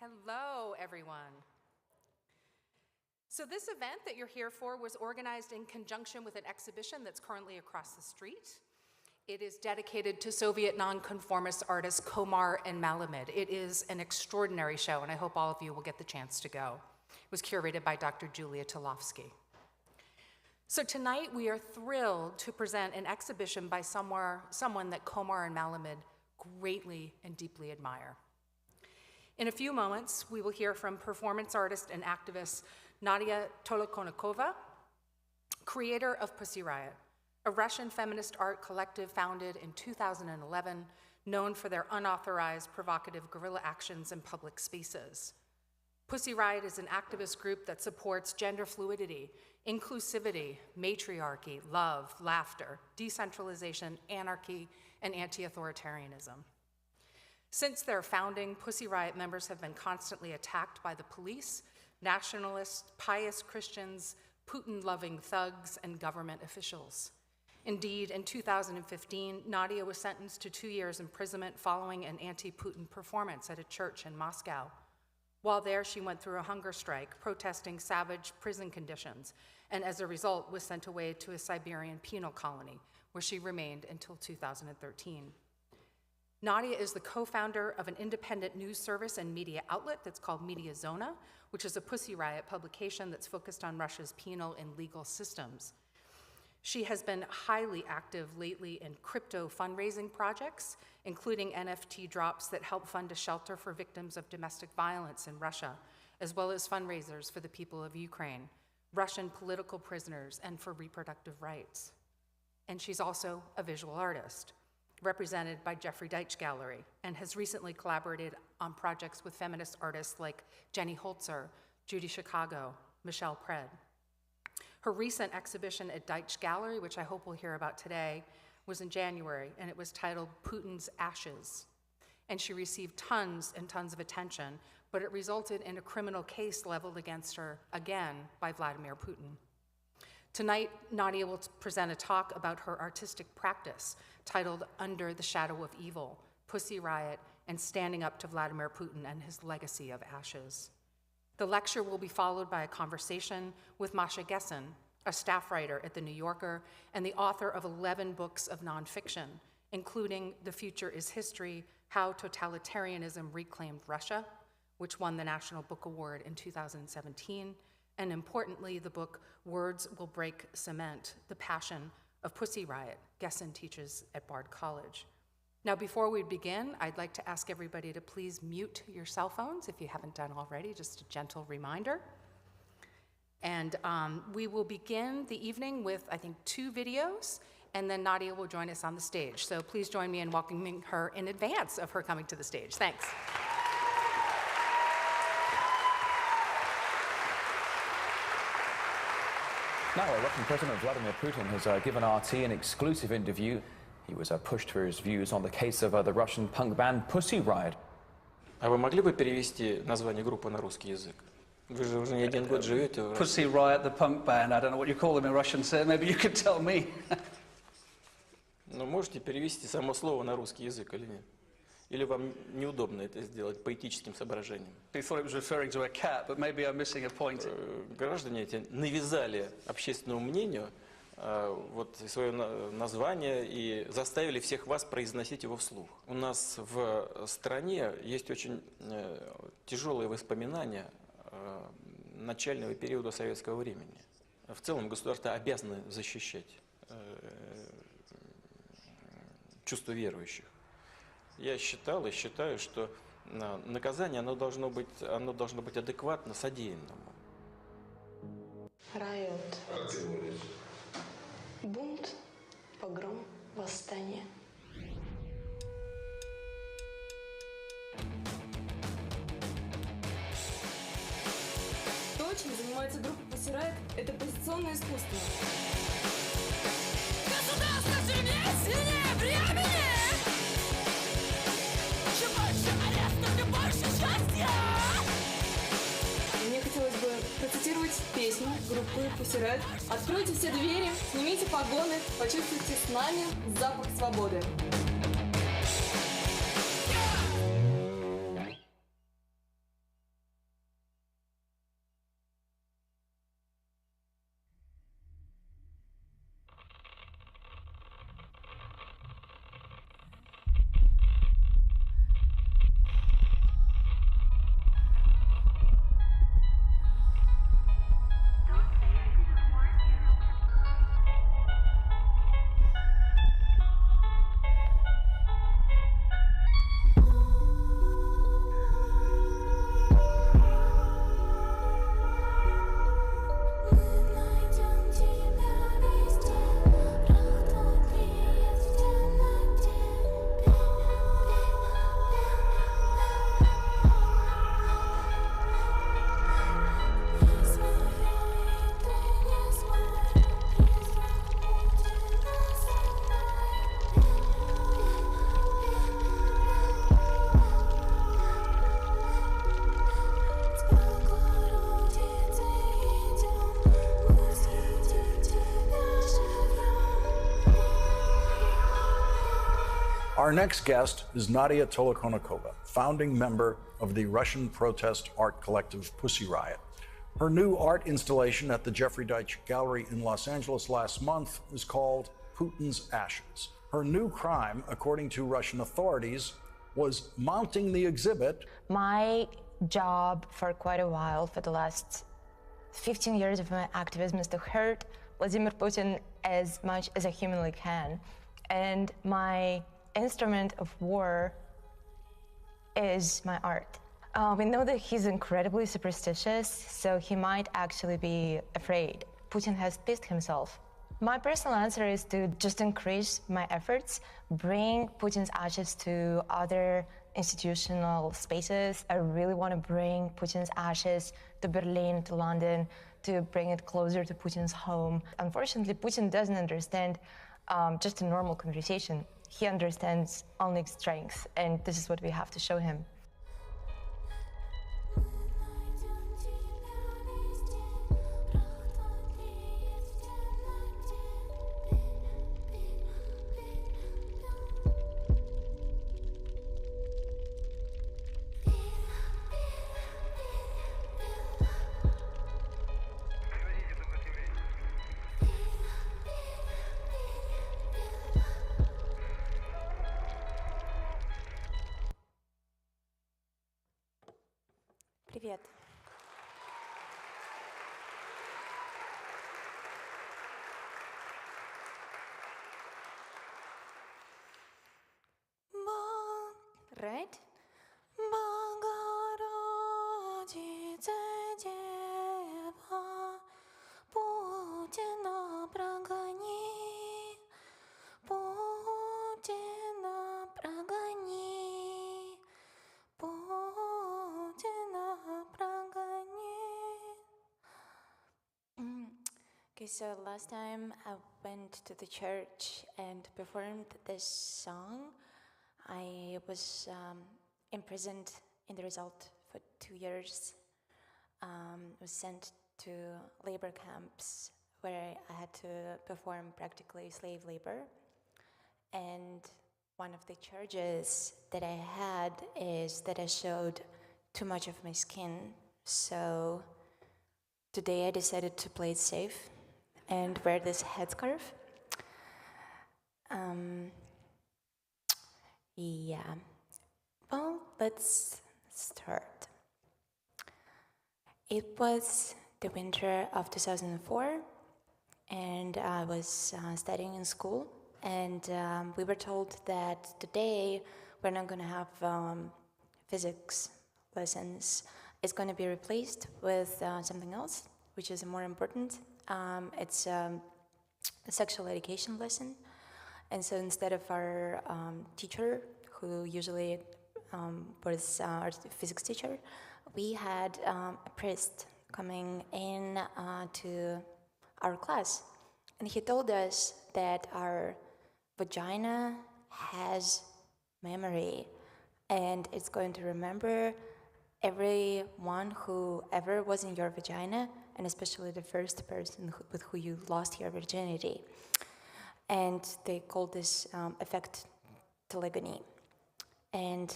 Hello, everyone. So this event that you're here for was organized in conjunction with an exhibition that's currently across the street. It is dedicated to Soviet nonconformist artists Komar and Malamud. It is an extraordinary show, and I hope all of you will get the chance to go. It was curated by Dr. Julia Tolovsky. So tonight we are thrilled to present an exhibition by someone that Komar and Malamud greatly and deeply admire. In a few moments, we will hear from performance artist and activist Nadya Tolokonnikova, creator of Pussy Riot, a Russian feminist art collective founded in 2011, known for their unauthorized, provocative guerrilla actions in public spaces. Pussy Riot is an activist group that supports gender fluidity, inclusivity, matriarchy, love, laughter, decentralization, anarchy, and anti-authoritarianism. Since their founding, Pussy Riot members have been constantly attacked by the police, nationalists, pious Christians, Putin-loving thugs, and government officials. Indeed, in 2015, Nadya was sentenced to 2 years imprisonment following an anti-Putin performance at a church in Moscow. While there, she went through a hunger strike, protesting savage prison conditions, and as a result was sent away to a Siberian penal colony, where she remained until 2013. Nadya is the co-founder of an independent news service and media outlet that's called Media Zona, which is a Pussy Riot publication that's focused on Russia's penal and legal systems. She has been highly active lately in crypto fundraising projects, including NFT drops that help fund a shelter for victims of domestic violence in Russia, as well as fundraisers for the people of Ukraine, Russian political prisoners, and for reproductive rights. And she's also a visual artist, represented by Jeffrey Deitch Gallery, and has recently collaborated on projects with feminist artists like Jenny Holzer, Judy Chicago, Michelle Pred. Her recent exhibition at Deitch Gallery, which I hope we'll hear about today, was in January, and it was titled Putin's Ashes. And she received tons and tons of attention, but it resulted in a criminal case leveled against her, again, by Vladimir Putin. Tonight, Nadya will present a talk about her artistic practice titled Under the Shadow of Evil, Pussy Riot, and Standing Up to Vladimir Putin and His Legacy of Ashes. The lecture will be followed by a conversation with Masha Gessen, a staff writer at The New Yorker and the author of 11 books of nonfiction, including The Future is History, How Totalitarianism Reclaimed Russia, which won the National Book Award in 2017, and importantly, the book Words Will Break Cement, The Passion of Pussy Riot, Gessen teaches at Bard College. Now, before we begin, I'd like to ask everybody to please mute your cell phones if you haven't done already, just a gentle reminder. And we will begin the evening with, I think, 2 videos, and then Nadya will join us on the stage. So please join me in welcoming her in advance of her coming to the stage. Thanks. Now, Russian President Vladimir Putin has given RT an exclusive interview. He was pushed for his views on the case of the Russian punk band Pussy Riot. А вы могли бы перевести название группы на русский язык? Вы же уже не 1 год живете в России. Pussy Riot, the punk band. I don't know what you call them in Russian, sir. Maybe you could tell me. Но можете перевести само слово на русский язык или нет? Или вам неудобно это сделать по этическим соображениям? He thought it was referring to a cat, but maybe I'm missing a point. Граждане эти навязали общественному мнению вот свое название и заставили всех вас произносить его вслух. У нас в стране есть очень тяжелые воспоминания начального периода советского времени. В целом государство обязано защищать чувства верующих. Я считал и считаю, что наказание оно должно быть адекватно содеянному. Riot. Бунт, погром, восстание. То, чем занимается группа Pussy Riot, это позиционное искусство. Государство сильнее, сильнее времени! Чем больше арестов, тем больше счастья! Мне хотелось бы процитировать песню группы Pussy Riot. Откройте все двери, снимите погоны, почувствуйте с нами запах свободы. Our next guest is Nadya Tolokonnikova, founding member of the Russian protest art collective Pussy Riot. Her new art installation at the Jeffrey Deitch Gallery in Los Angeles last month is called Putin's Ashes. Her new crime, according to Russian authorities, was mounting the exhibit. My job for quite a while, for the last 15 years of my activism, is to hurt Vladimir Putin as much as I humanly can. And my instrument of war is my art. We know that he's incredibly superstitious, so he might actually be afraid. Putin has pissed himself. My personal answer is to just increase my efforts, bring Putin's ashes to other institutional spaces. I really want to bring Putin's ashes to Berlin, to London, to bring it closer to Putin's home. Unfortunately, Putin doesn't understand just a normal conversation. He understands only strength, and this is what we have to show him. Привет. Right? Богородице Дева, Путина прогони, Путина прогони, Путина прогони. Okay, so last time I went to the church and performed this song. I was imprisoned in the result for 2 years. Was sent to labor camps where I had to perform practically slave labor. And one of the charges that I had is that I showed too much of my skin. So today I decided to play it safe and wear this headscarf. Yeah. Well, let's start. It was the winter of 2004, and I was studying in school, and we were told that today we're not going to have physics lessons. It's going to be replaced with something else, which is more important. It's a sexual education lesson. And so instead of our teacher, who usually was our physics teacher, we had a priest coming in to our class. And he told us that our vagina has memory, and it's going to remember everyone who ever was in your vagina, and especially the first person with who you lost your virginity. And they called this effect telegony. And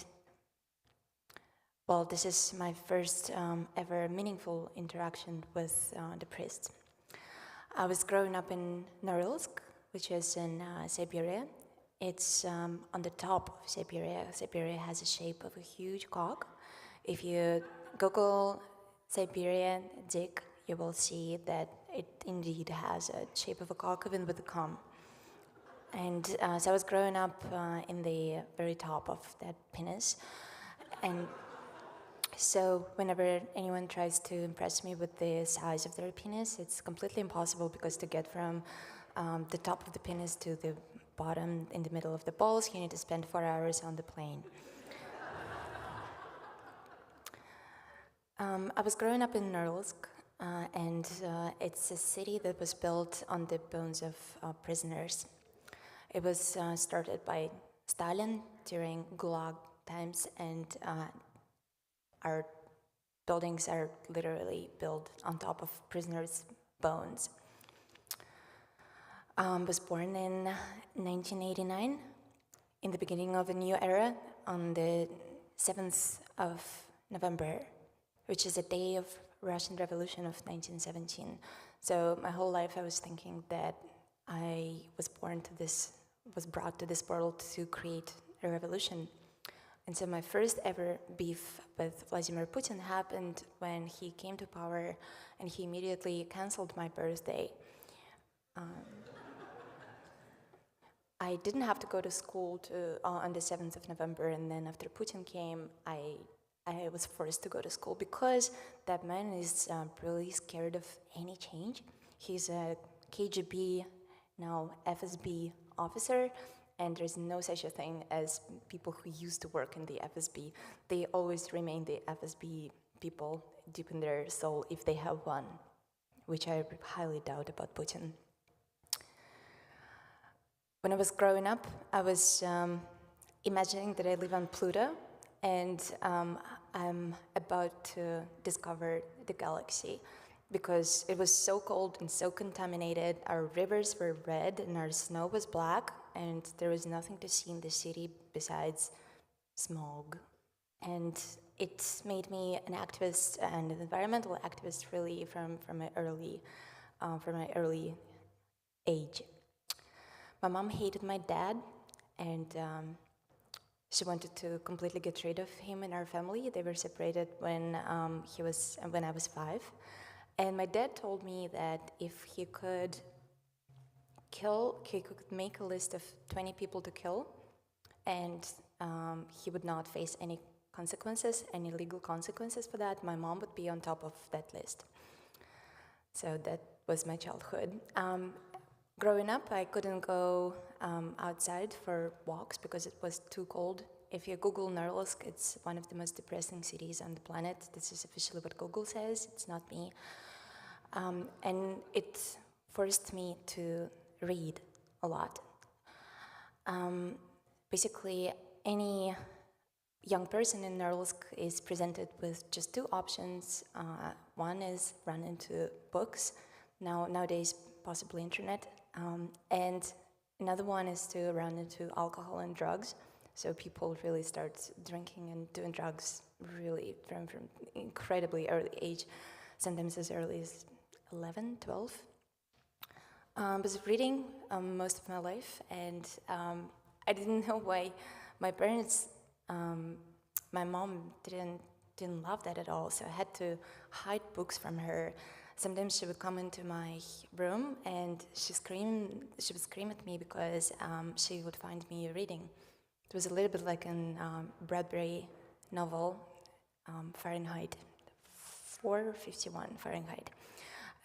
well, this is my first ever meaningful interaction with the priest. I was growing up in Norilsk, which is in Siberia. It's on the top of Siberia. Siberia has a shape of a huge cock. If you Google Siberian dick, you will see that it indeed has a shape of a cock, even with a cum. And so I was growing up in the very top of that penis. And so whenever anyone tries to impress me with the size of their penis, it's completely impossible, because to get from the top of the penis to the bottom in the middle of the balls, you need to spend 4 hours on the plane. I was growing up in Norilsk, and it's a city that was built on the bones of prisoners. It was started by Stalin during Gulag times, and our buildings are literally built on top of prisoners' bones. Was born in 1989 in the beginning of a new era on the 7th of November, which is a day of Russian Revolution of 1917. So my whole life I was thinking that I was brought to this world to create a revolution. And so my first ever beef with Vladimir Putin happened when he came to power and he immediately canceled my birthday. I didn't have to go to school on the 7th of November, and then after Putin came, I was forced to go to school because that man is really scared of any change. He's a KGB, now FSB officer, and there's no such a thing as people who used to work in the FSB. They always remain the FSB people deep in their soul if they have one, which I highly doubt about Putin. When I was growing up, I was imagining that I live on Pluto, and I'm about to discover the galaxy because it was so cold and so contaminated. Our rivers were red and our snow was black, and there was nothing to see in the city besides smog. And it made me an activist and an environmental activist really from my early age. My mom hated my dad, and she wanted to completely get rid of him in our family. They were separated when I was 5. And my dad told me that if he could make a list of 20 people to kill, and he would not face any consequences, any legal consequences for that, my mom would be on top of that list. So that was my childhood. Growing up, I couldn't go outside for walks because it was too cold. If you Google Norilsk, it's one of the most depressing cities on the planet. This is officially what Google says, it's not me. And it forced me to read a lot. Basically, any young person in Norilsk is presented with just 2 options. One is run into books, nowadays possibly internet, and another one is to run into alcohol and drugs. So people really start drinking and doing drugs really from incredibly early age, sometimes as early as 11, 12. I was reading most of my life, and I didn't know why my parents, my mom didn't love that at all, so I had to hide books from her. Sometimes she would come into my room and she would scream at me because she would find me reading. It was a little bit like a Bradbury novel, Fahrenheit 451 Fahrenheit.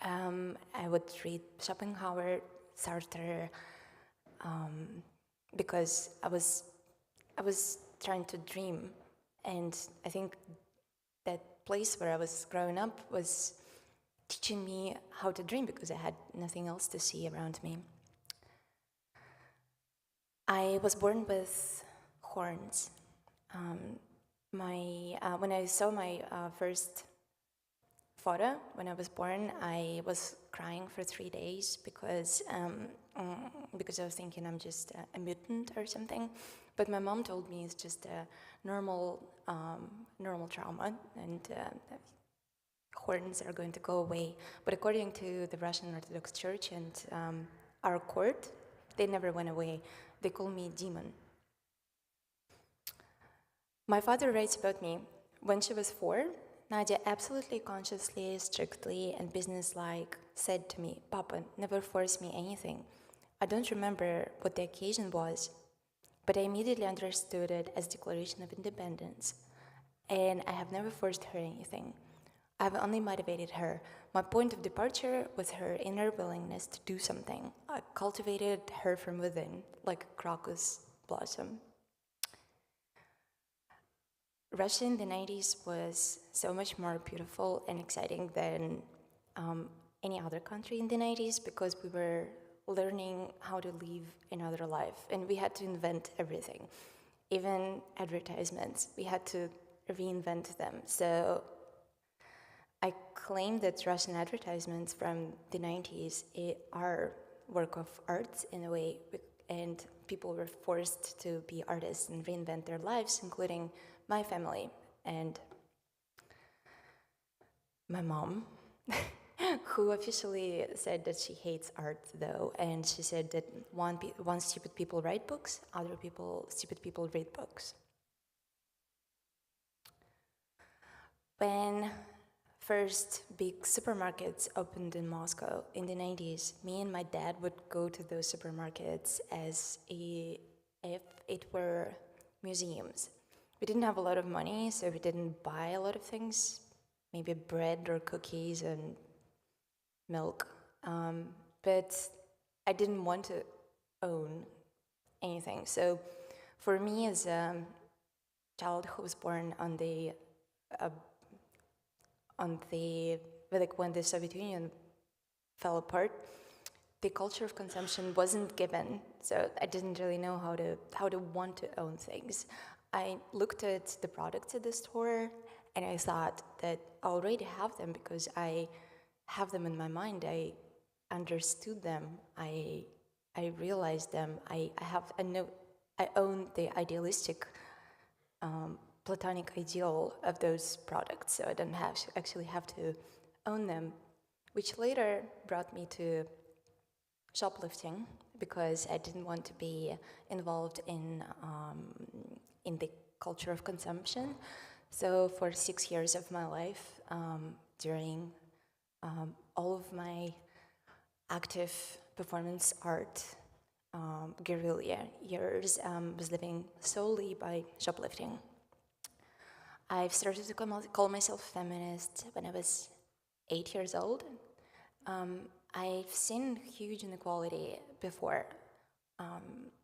I would read Schopenhauer, Sartre, because I was trying to dream, and I think that place where I was growing up was teaching me how to dream because I had nothing else to see around me. I was born with horns. When I saw my first photo when I was born, I was crying for 3 days because I was thinking I'm just a mutant or something. But my mom told me it's just a normal trauma, and horns are going to go away. But according to the Russian Orthodox Church and our court, they never went away. They call me demon. My father writes about me. When she was 4, Nadya absolutely consciously, strictly, and businesslike said to me, "Papa, never force me anything." I don't remember what the occasion was, but I immediately understood it as Declaration of Independence. And I have never forced her anything. I have only motivated her. My point of departure was her inner willingness to do something. I cultivated her from within, like a crocus blossom. Russia in the 90s was so much more beautiful and exciting than any other country in the 90s because we were learning how to live another life, and we had to invent everything. Even advertisements, we had to reinvent them. So I claim that Russian advertisements from the 90s are work of art in a way, and people were forced to be artists and reinvent their lives, including my family and my mom, who officially said that she hates art, though, and she said that one stupid people write books, stupid people read books. When first big supermarkets opened in Moscow in the 90s, me and my dad would go to those supermarkets as if it were museums. We didn't have a lot of money, so we didn't buy a lot of things, maybe bread or cookies and milk. But I didn't want to own anything. So for me, as a child who was born on the when the Soviet Union fell apart, the culture of consumption wasn't given, so I didn't really know how to want to own things. I looked at the products at the store, and I thought that I already have them because I have them in my mind. I understood them. I realized them. I own the idealistic platonic ideal of those products, so I don't actually have to own them, which later brought me to shoplifting because I didn't want to be involved in the culture of consumption. So for 6 years of my life, during all of my active performance art guerrilla years, was living solely by shoplifting. I've started to call myself feminist when I was 8 years old. I've seen huge inequality before,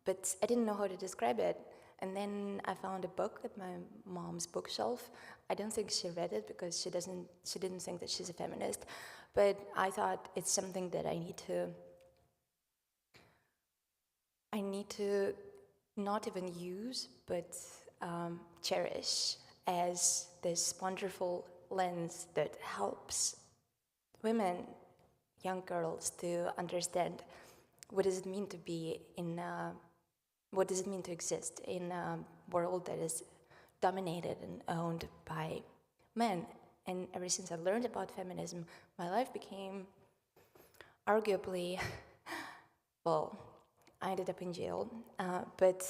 but I didn't know how to describe it. And then I found a book at my mom's bookshelf. I don't think she read it because she didn't think that she's a feminist. But I thought it's something that I need to not even use, but cherish as this wonderful lens that helps women, young girls, to understand what does it mean to be what does it mean to exist in a world that is dominated and owned by men. And ever since I learned about feminism, my life became arguably, well, I ended up in jail, but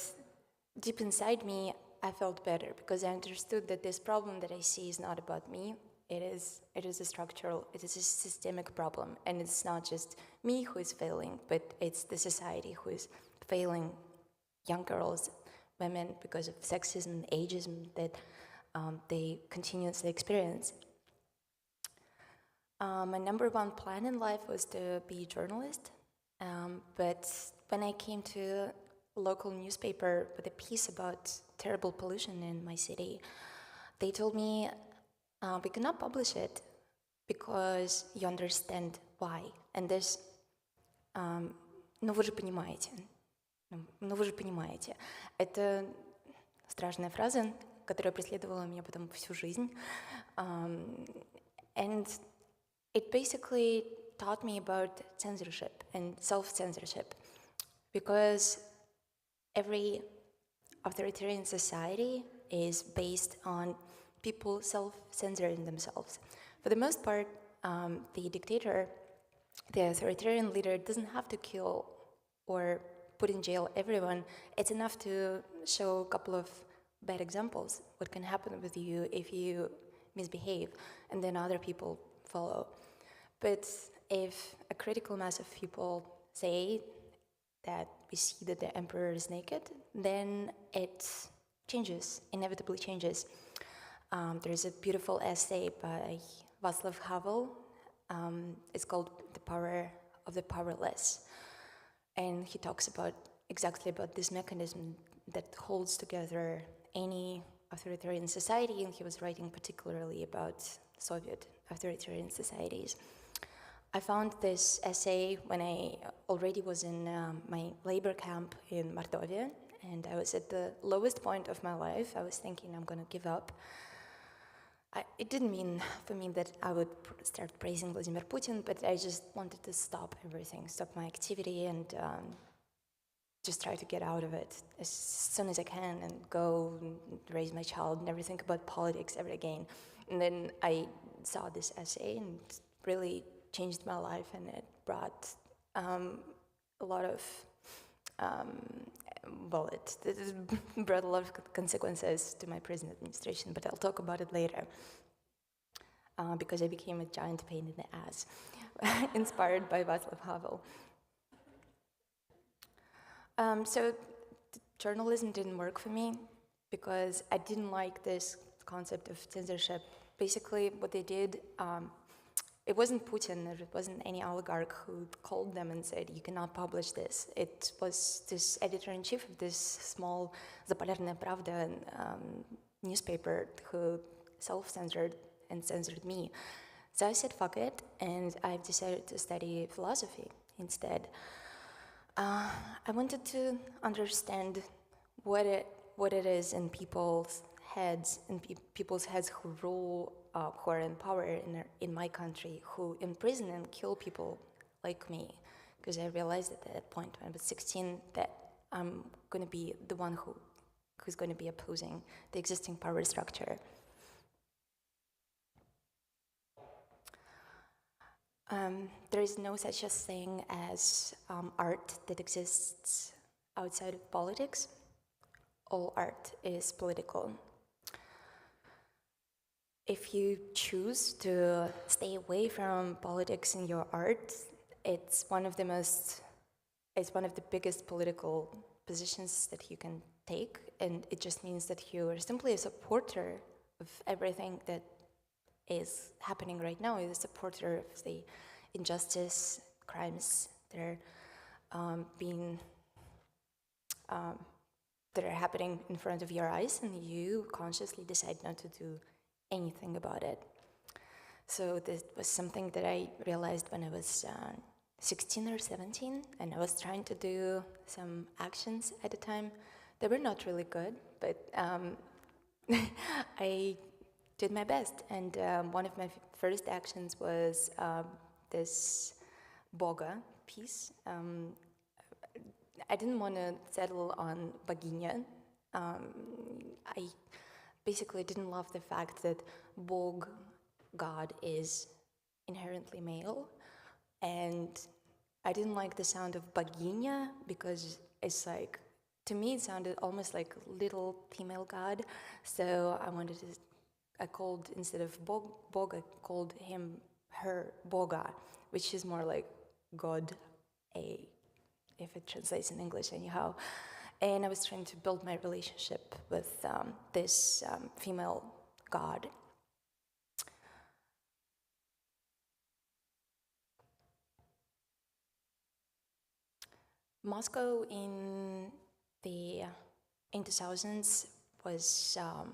deep inside me, I felt better because I understood that this problem that I see is not about me. It is a structural, it is a systemic problem, and it's not just me who is failing, but it's the society who is failing young girls, women, because of sexism and ageism that they continuously experience. My number one plan in life was to be a journalist, but when I came to a local newspaper with a piece about terrible pollution in my city, they told me, we cannot publish it because you understand why. And this, ну вы же понимаете. Это страшная фраза, которая преследовала меня потом всю жизнь. And it basically taught me about censorship and self-censorship, because every authoritarian society is based on people self-censoring themselves. For the most part, the dictator, the authoritarian leader, doesn't have to kill or put in jail everyone. It's enough to show a couple of bad examples, what can happen with you if you misbehave, and then other people follow. But if a critical mass of people say that we see that the emperor is naked, then it changes, inevitably changes. There's a beautiful essay by Václav Havel. It's called The Power of the Powerless. And he talks exactly about this mechanism that holds together any authoritarian society, and he was writing particularly about Soviet authoritarian societies. I found this essay when I already was in my labor camp in Mordovia, and I was at the lowest point of my life. I was thinking I'm going to give up. It didn't mean for me that I would start praising Vladimir Putin, but I just wanted to stop everything, stop my activity, and just try to get out of it as soon as I can and go and raise my child, never think about politics ever again. And then I saw this essay and it really changed my life, and it brought a lot of, it brought a lot of consequences to my prison administration, but I'll talk about it later. Because I became a giant pain in the ass, inspired by Václav Havel. So journalism didn't work for me because I didn't like this concept of censorship. Basically, what they did, it wasn't Putin, or it wasn't any oligarch who called them and said, you cannot publish this. It was this editor-in-chief of this small Zapolerная Pravda newspaper who self-censored and censored me. So I said, fuck it, and I've decided to study philosophy instead. I wanted to understand what it is in people's heads, who rule, who are in power in my country, who imprison and kill people like me. Because I realized at that point when I was 16 that I'm going to be the one who's going to be opposing the existing power structure. There is no such a thing as art that exists outside of politics. All art is political. If you choose to stay away from politics in your art, it's one of the biggest political positions that you can take, and it just means that you are simply a supporter of everything that is happening right now. Is a supporter of the injustice, crimes that are happening in front of your eyes, and you consciously decide not to do anything about it. So this was something that I realized when I was 16 or 17, and I was trying to do some actions at the time. They were not really good, but I did my best, and one of my first actions was this Boga piece. I didn't want to settle on Boginya. I basically didn't love the fact that Bog, God, is inherently male, and I didn't like the sound of Boginya because it's like, to me it sounded almost like little female god, so I called, instead of Bog, I called her Boga, which is more like God, if it translates in English anyhow. And I was trying to build my relationship with this female god. Moscow in the 2000s was a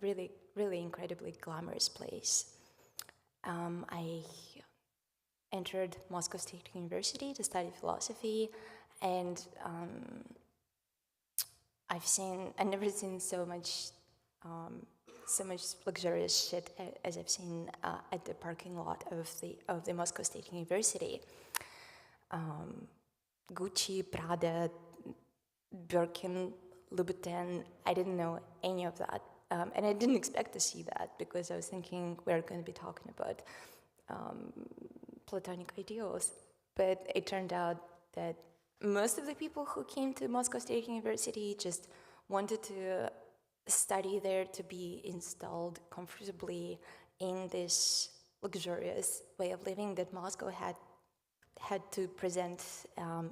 really, really incredibly glamorous place. I entered Moscow State University to study philosophy, and I've never seen so much luxurious shit as I've seen at the parking lot of the Moscow State University. Gucci, Prada, Birkin, Louboutin, I didn't know any of that. And I didn't expect to see that because I was thinking we're going to be talking about Platonic ideals. But it turned out that most of the people who came to Moscow State University just wanted to study there to be installed comfortably in this luxurious way of living that Moscow had to present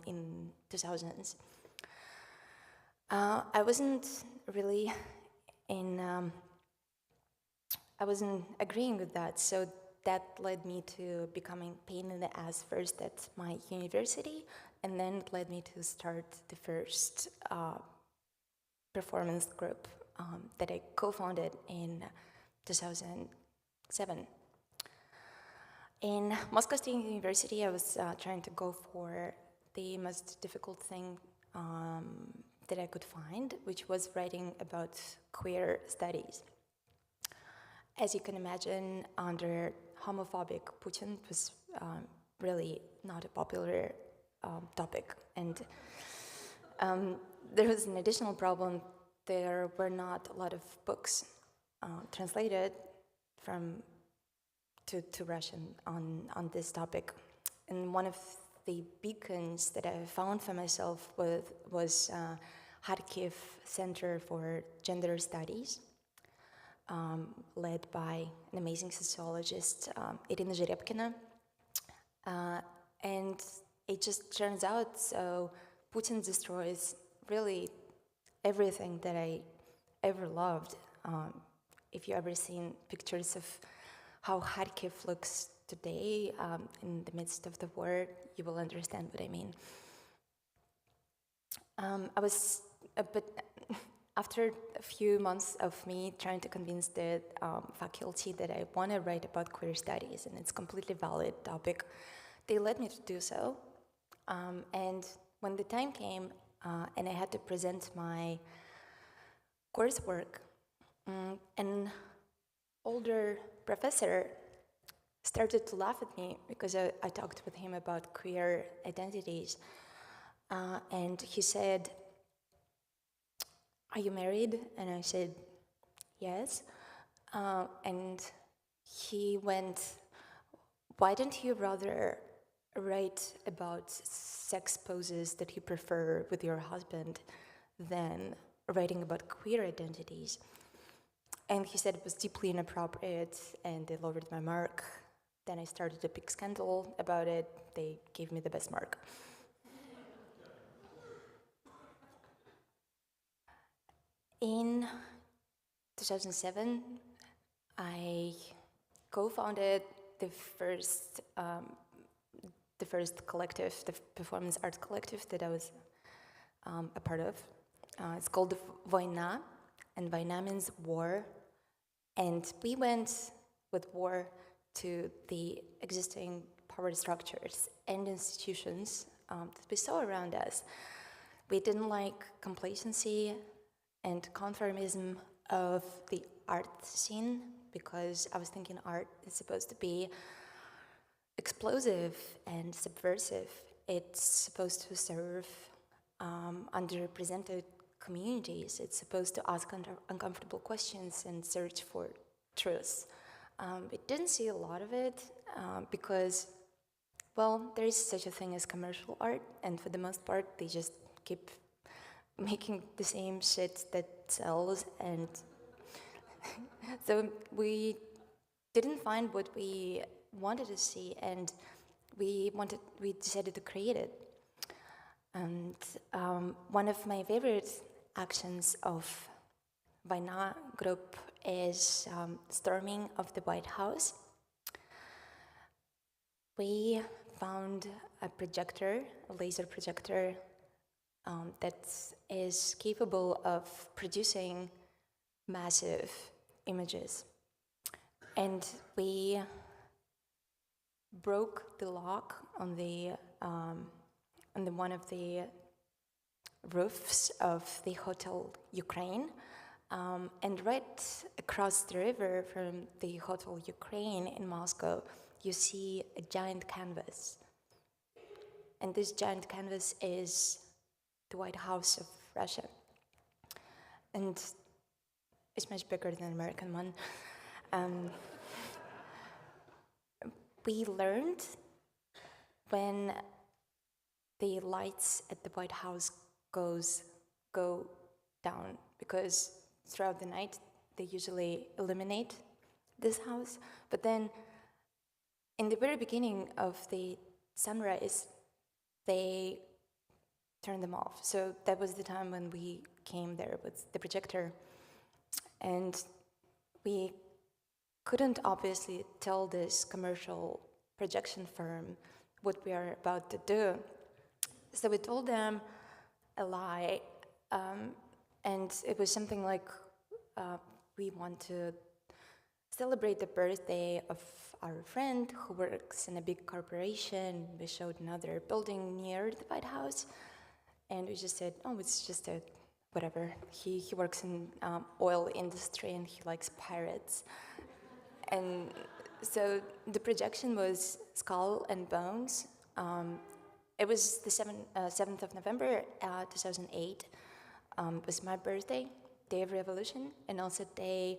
in 2000s. I wasn't really I wasn't agreeing with that, so that led me to becoming pain in the ass first at my university, and then it led me to start the first performance group that I co-founded in 2007. In Moscow State University, I was trying to go for the most difficult thing that I could find, which was writing about queer studies. As you can imagine, under homophobic Putin, it was really not a popular topic. And There was an additional problem. There were not a lot of books translated to Russian on this topic. And one of the beacons that I found for myself was Kharkiv Center for Gender Studies, led by an amazing sociologist, Irina Zherebkina. And it just turns out, so Putin destroys really everything that I ever loved. If you ever seen pictures of how Kharkiv looks today in the midst of the war, you will understand what I mean. But after a few months of me trying to convince the faculty that I want to write about queer studies, and it's a completely valid topic, they let me to do so. And when the time came and I had to present my coursework, an older professor started to laugh at me because I talked with him about queer identities. And he said, "Are you married?" And I said, "Yes." And he went, "Why don't you rather write about sex poses that you prefer with your husband than writing about queer identities?" And he said it was deeply inappropriate, and they lowered my mark. Then I started a big scandal about it. They gave me the best mark. In 2007, I co-founded the first collective, the performance art collective that I was a part of. It's called Vojna, and Vojna means war. And we went with war to the existing power structures and institutions that we saw around us. We didn't like complacency and conformism of the art scene, because I was thinking art is supposed to be explosive and subversive. It's supposed to serve underrepresented communities. It's supposed to ask uncomfortable questions and search for truth. We didn't see a lot of it because, well, there is such a thing as commercial art, and for the most part, they just keep making the same shit that sells, and so we didn't find what we wanted to see, and we decided to create it. And one of my favorite actions of Vojna group is storming of the White House. We found a projector, a laser projector, that is capable of producing massive images. And we broke the lock on the one of the roofs of the Hotel Ukraine, and right across the river from the Hotel Ukraine in Moscow, you see a giant canvas. And this giant canvas is the White House of Russia. And it's much bigger than the American one. We learned when the lights at the White House go down, because throughout the night they usually illuminate this house, but then in the very beginning of the sunrise they turn them off. So that was the time when we came there with the projector, and we couldn't obviously tell this commercial projection firm what we are about to do. So we told them a lie, and it was something like, we want to celebrate the birthday of our friend who works in a big corporation. We showed another building near the White House, and we just said, oh, it's just a whatever. He works in oil industry and he likes pirates. And so the projection was skull and bones, It was the 7th of November 2008. It was my birthday, day of revolution, and also day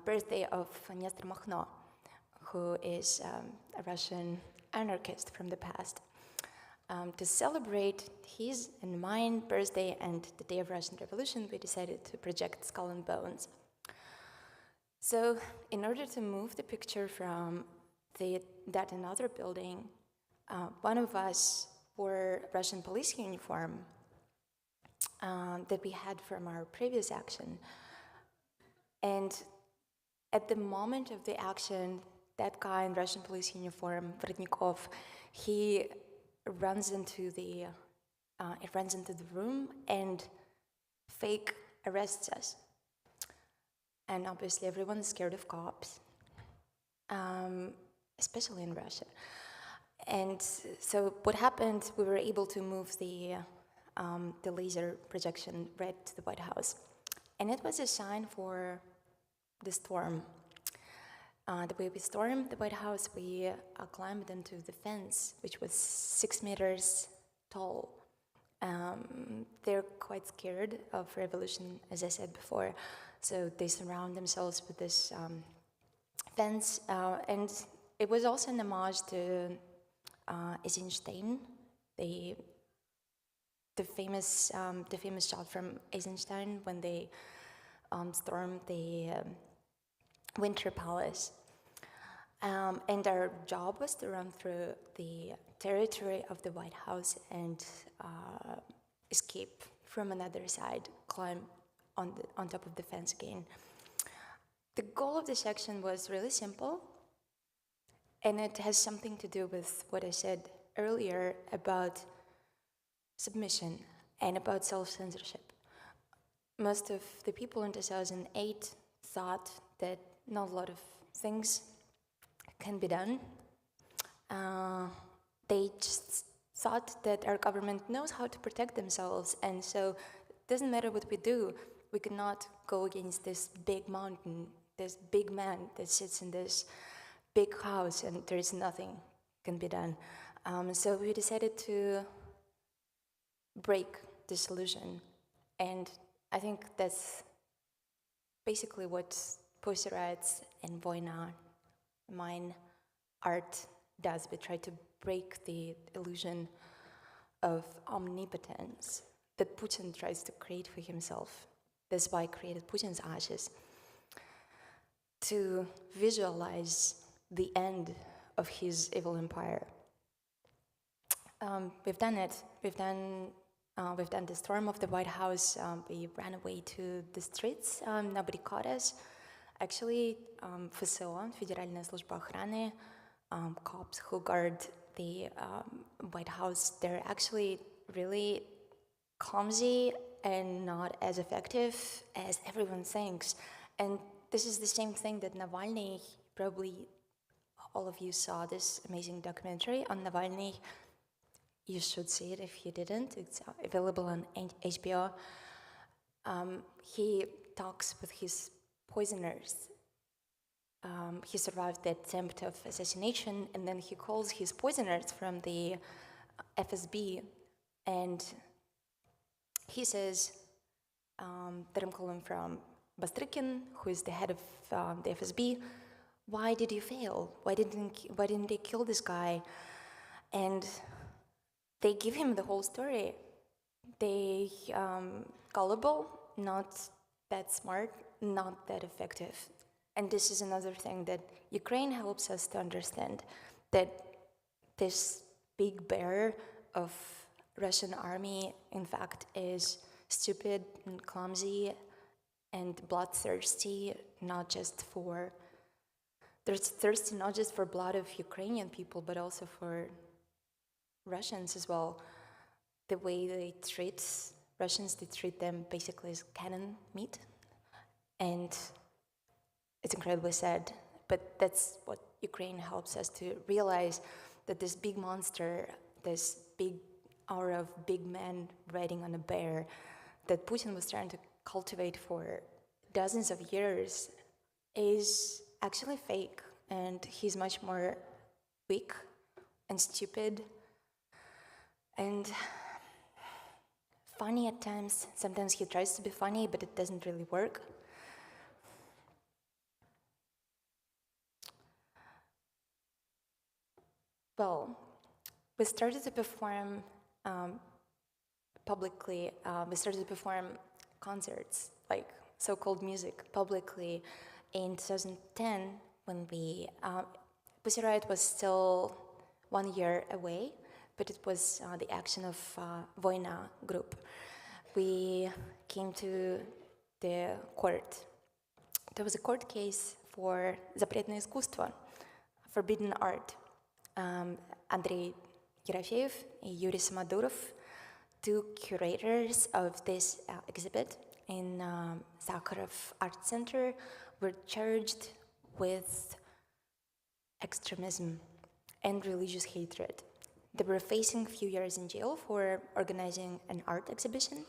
birthday of Nestor Makhno, who is a Russian anarchist from the past. To celebrate his and mine birthday and the day of Russian Revolution, we decided to project Skull and Bones. So, in order to move the picture from that another building, one of us wore Russian police uniform that we had from our previous action. And at the moment of the action, that guy in Russian police uniform, Воротников, he runs into the room and fake arrests us. And obviously everyone's scared of cops, especially in Russia. And so what happened, we were able to move the laser projection right to the White House. And it was a sign for the storm. The way we stormed the White House, we climbed into the fence, which was 6 meters tall. They're quite scared of revolution, as I said before. So they surround themselves with this fence. And it was also an homage to Eisenstein, the famous shot from Eisenstein when they stormed the Winter Palace. And our job was to run through the territory of the White House and escape from another side, climb on top of the fence again. The goal of this action was really simple, and it has something to do with what I said earlier about submission and about self-censorship. Most of the people in 2008 thought that not a lot of things can be done. They just thought that our government knows how to protect themselves, and so it doesn't matter what we do, we cannot go against this big mountain, this big man that sits in this big house, and there is nothing can be done. So we decided to break this illusion, and I think that's basically what Pussy Riot and Vojna, mine art does. We try to break the illusion of omnipotence that Putin tries to create for himself. That's why I created Putin's Ashes, to visualize the end of his evil empire. We've done it. We've done the storm of the White House. We ran away to the streets. Nobody caught us. Actually, ФСО, Федеральная служба охраны, cops who guard the White House, they're actually really clumsy and not as effective as everyone thinks. And this is the same thing that Navalny, probably all of you saw this amazing documentary on Navalny. You should see it if you didn't. It's available on HBO. He talks with his poisoners. He survived the attempt of assassination, and then he calls his poisoners from the FSB, and he says that I'm calling from Bastrykin, who is the head of the FSB. Why did you fail? Why didn't they kill this guy? And they give him the whole story. They gullible, not that smart, not that effective. And this is another thing that Ukraine helps us to understand, that this big bear of Russian army, in fact, is stupid and clumsy and bloodthirsty, they're thirsty not just for blood of Ukrainian people, but also for Russians as well. The way they treat Russians, they treat them basically as cannon meat. And it's incredibly sad, but that's what Ukraine helps us to realize, that this big monster, this big aura of big man riding on a bear that Putin was trying to cultivate for dozens of years is actually fake, and he's much more weak and stupid and funny at times. Sometimes he tries to be funny, but it doesn't really work. Well, we started to perform publicly. We started to perform concerts, like so-called music, publicly in 2010 when we... Pussy Riot was still 1 year away, but it was the action of Vojna group. We came to the court. There was a court case for запретное искусство, forbidden art. Andrei Yerofeev and Yuri Samadurov, two curators of this exhibit in Sakharov Art Center, were charged with extremism and religious hatred. They were facing a few years in jail for organizing an art exhibition.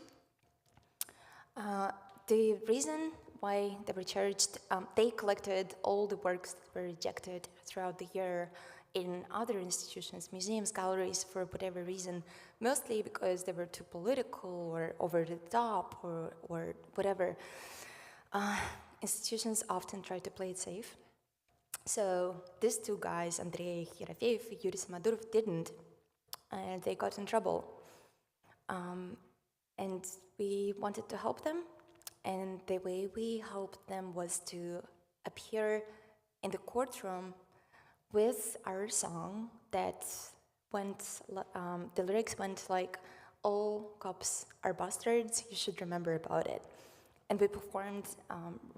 The reason why they were charged, they collected all the works that were rejected throughout the year in other institutions, museums, galleries, for whatever reason, mostly because they were too political or over the top or whatever. Institutions often try to play it safe. So these two guys, Andrei Yerofeev and Yuri Samadurov, didn't, and they got in trouble. And we wanted to help them, and the way we helped them was to appear in the courtroom with our song that went, the lyrics went like, "All cops are bastards, you should remember about it." And we performed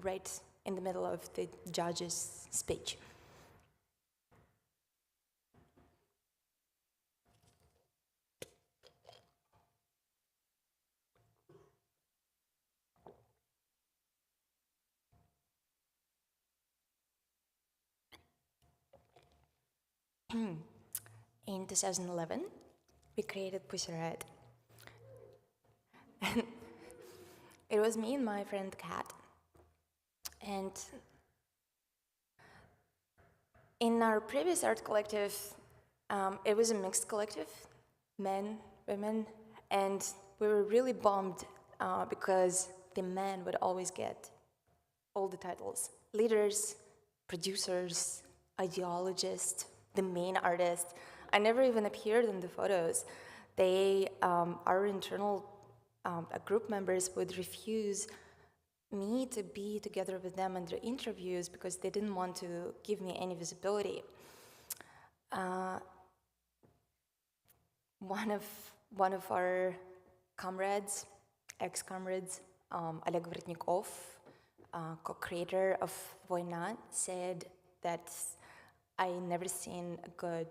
right in the middle of the judge's speech. In 2011, we created Pussy Riot. And it was me and my friend Kat. And in our previous art collective, it was a mixed collective, men, women, and we were really bummed because the men would always get all the titles: leaders, producers, ideologists, the main artist. I never even appeared in the photos. They, our internal group members would refuse me to be together with them in the interviews because they didn't want to give me any visibility. One of our comrades, ex-comrades, Oleg Воротников, co-creator of Vojna, said that I never seen a good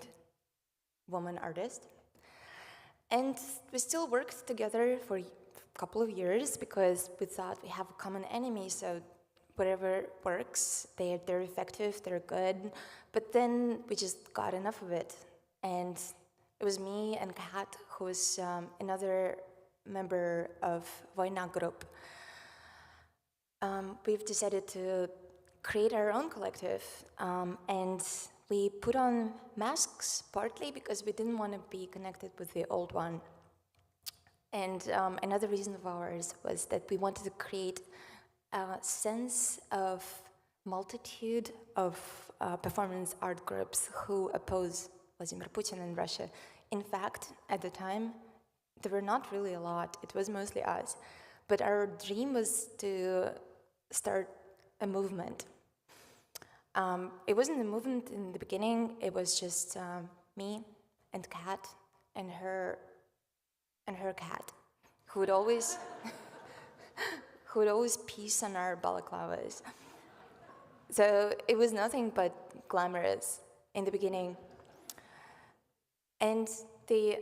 woman artist. And we still worked together for a couple of years because we thought we have a common enemy, so whatever works, they're effective, they're good. But then we just got enough of it. And it was me and Kat, who was another member of Vojna group. We've decided to create our own collective, and we put on masks partly because we didn't want to be connected with the old one. And another reason of ours was that we wanted to create a sense of multitude of performance art groups who oppose Vladimir Putin in Russia. In fact, at the time, there were not really a lot. It was mostly us. But our dream was to start a movement. It wasn't a movement in the beginning. It was just me and Kat and her cat, who would always piss on our balaclavas. So it was nothing but glamorous in the beginning. And the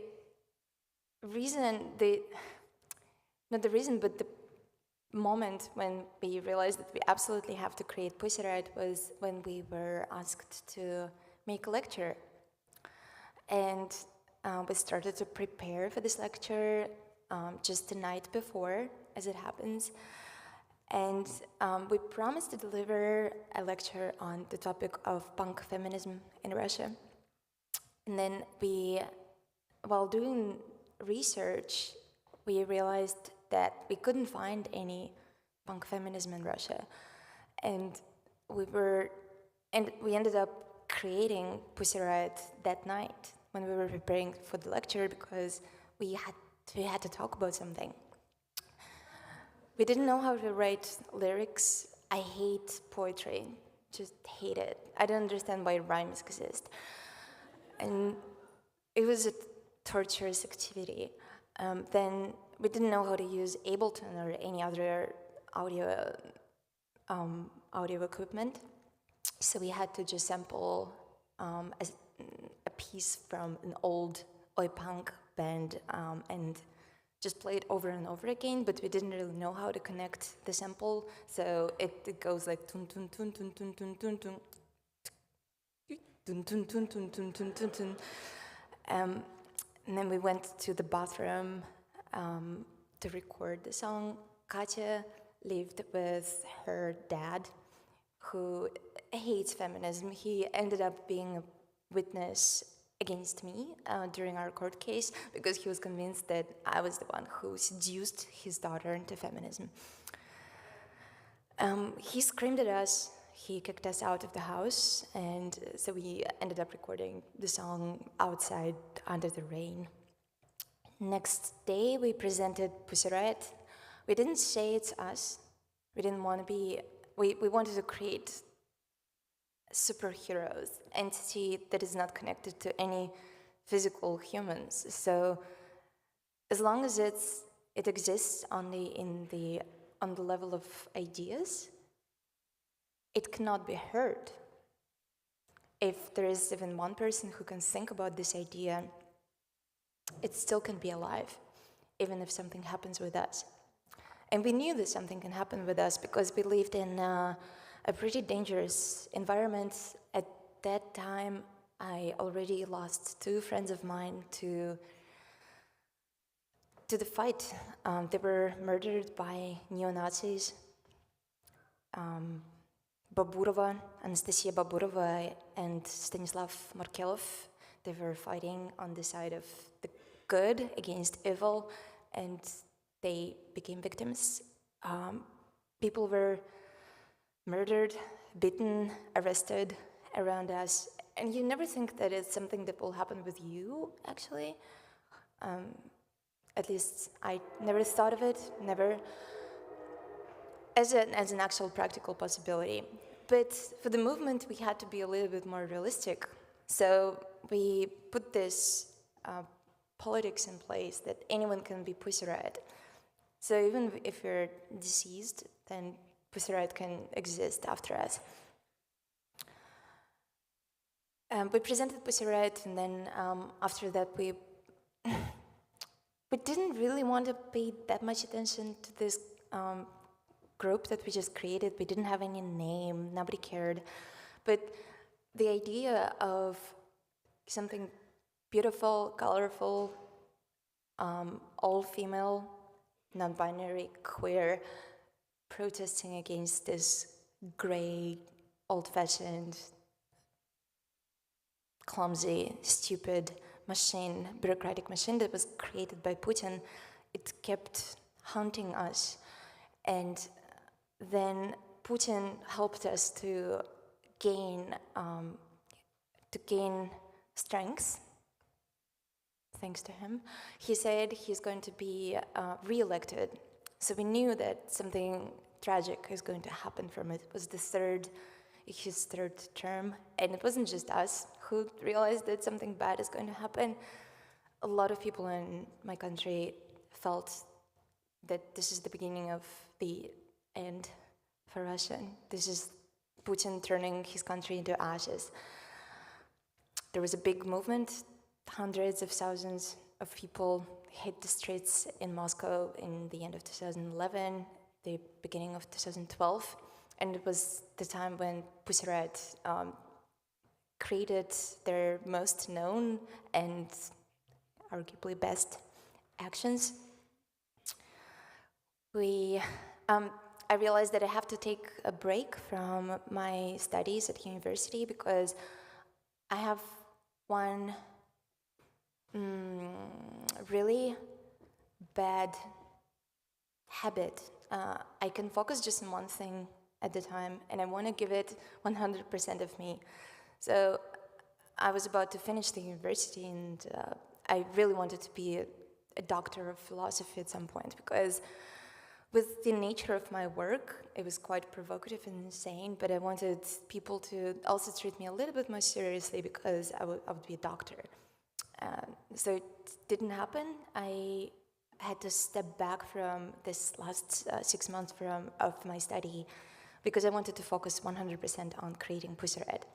moment when we realized that we absolutely have to create Pussy Riot was when we were asked to make a lecture. And we started to prepare for this lecture just the night before, as it happens. And we promised to deliver a lecture on the topic of punk feminism in Russia. And then while doing research, we realized that we couldn't find any punk feminism in Russia. And we ended up creating Pussy Riot that night when we were preparing for the lecture, because we had to talk about something. We didn't know how to write lyrics. I hate poetry, just hate it. I don't understand why rhymes exist. And it was a torturous activity. Then we didn't know how to use Ableton or any other audio equipment. So we had to just sample a piece from an old oi punk band and just play it over and over again, but we didn't really know how to connect the sample, so it goes like tun tun tun tun tun tun tun tun tun tun tun tun tun tun tun tun. And then we went to the bathroom to record the song. Katya lived with her dad, who hates feminism. He ended up being a witness against me during our court case because he was convinced that I was the one who seduced his daughter into feminism. He screamed at us, he kicked us out of the house, and so we ended up recording the song outside under the rain. Next day we presented Pussy Riot. We didn't say it's us. We didn't want to be, we wanted to create superheroes, entity that is not connected to any physical humans. So as long as it exists only on the level of ideas, it cannot be heard. If there is even one person who can think about this idea, it still can be alive, even if something happens with us. And we knew that something can happen with us because we lived in a pretty dangerous environment. At that time, I already lost 2 friends of mine to the fight. They were murdered by neo-Nazis. Baburova, Anastasia Baburova and Stanislav Markelov, they were fighting on the side of the good against evil, and they became victims. People were murdered, beaten, arrested around us, and you never think that it's something that will happen with you, actually. At least I never thought of it, never, as an actual practical possibility. But for the movement, we had to be a little bit more realistic. So we put this politics in place that anyone can be Pussy Riot. So even if you're deceased, then Pussy Riot can exist after us. We presented Pussy Riot, and then after that we didn't really want to pay that much attention to this group that we just created. We didn't have any name, nobody cared. But the idea of something beautiful, colorful, all-female, non-binary, queer, protesting against this gray, old-fashioned, clumsy, stupid machine, bureaucratic machine that was created by Putin, it kept haunting us. And then Putin helped us to gain strength. Thanks to him, he said he's going to be re-elected. So we knew that something tragic is going to happen from it. It was his third term, and it wasn't just us who realized that something bad is going to happen. A lot of people in my country felt that this is the beginning of the end for Russia. This is Putin turning his country into ashes. There was a big movement. Hundreds of thousands of people hit the streets in Moscow in the end of 2011, the beginning of 2012, and it was the time when Pussy Riot created their most known and arguably best actions. I realized that I have to take a break from my studies at university because I have one really bad habit. I can focus just on one thing at the time, and I want to give it 100% of me. So I was about to finish the university, and I really wanted to be a doctor of philosophy at some point, because with the nature of my work, it was quite provocative and insane, but I wanted people to also treat me a little bit more seriously because I would be a doctor. So it didn't happen. I had to step back from this last 6 months of my study because I wanted to focus 100% on creating Pussy Riot.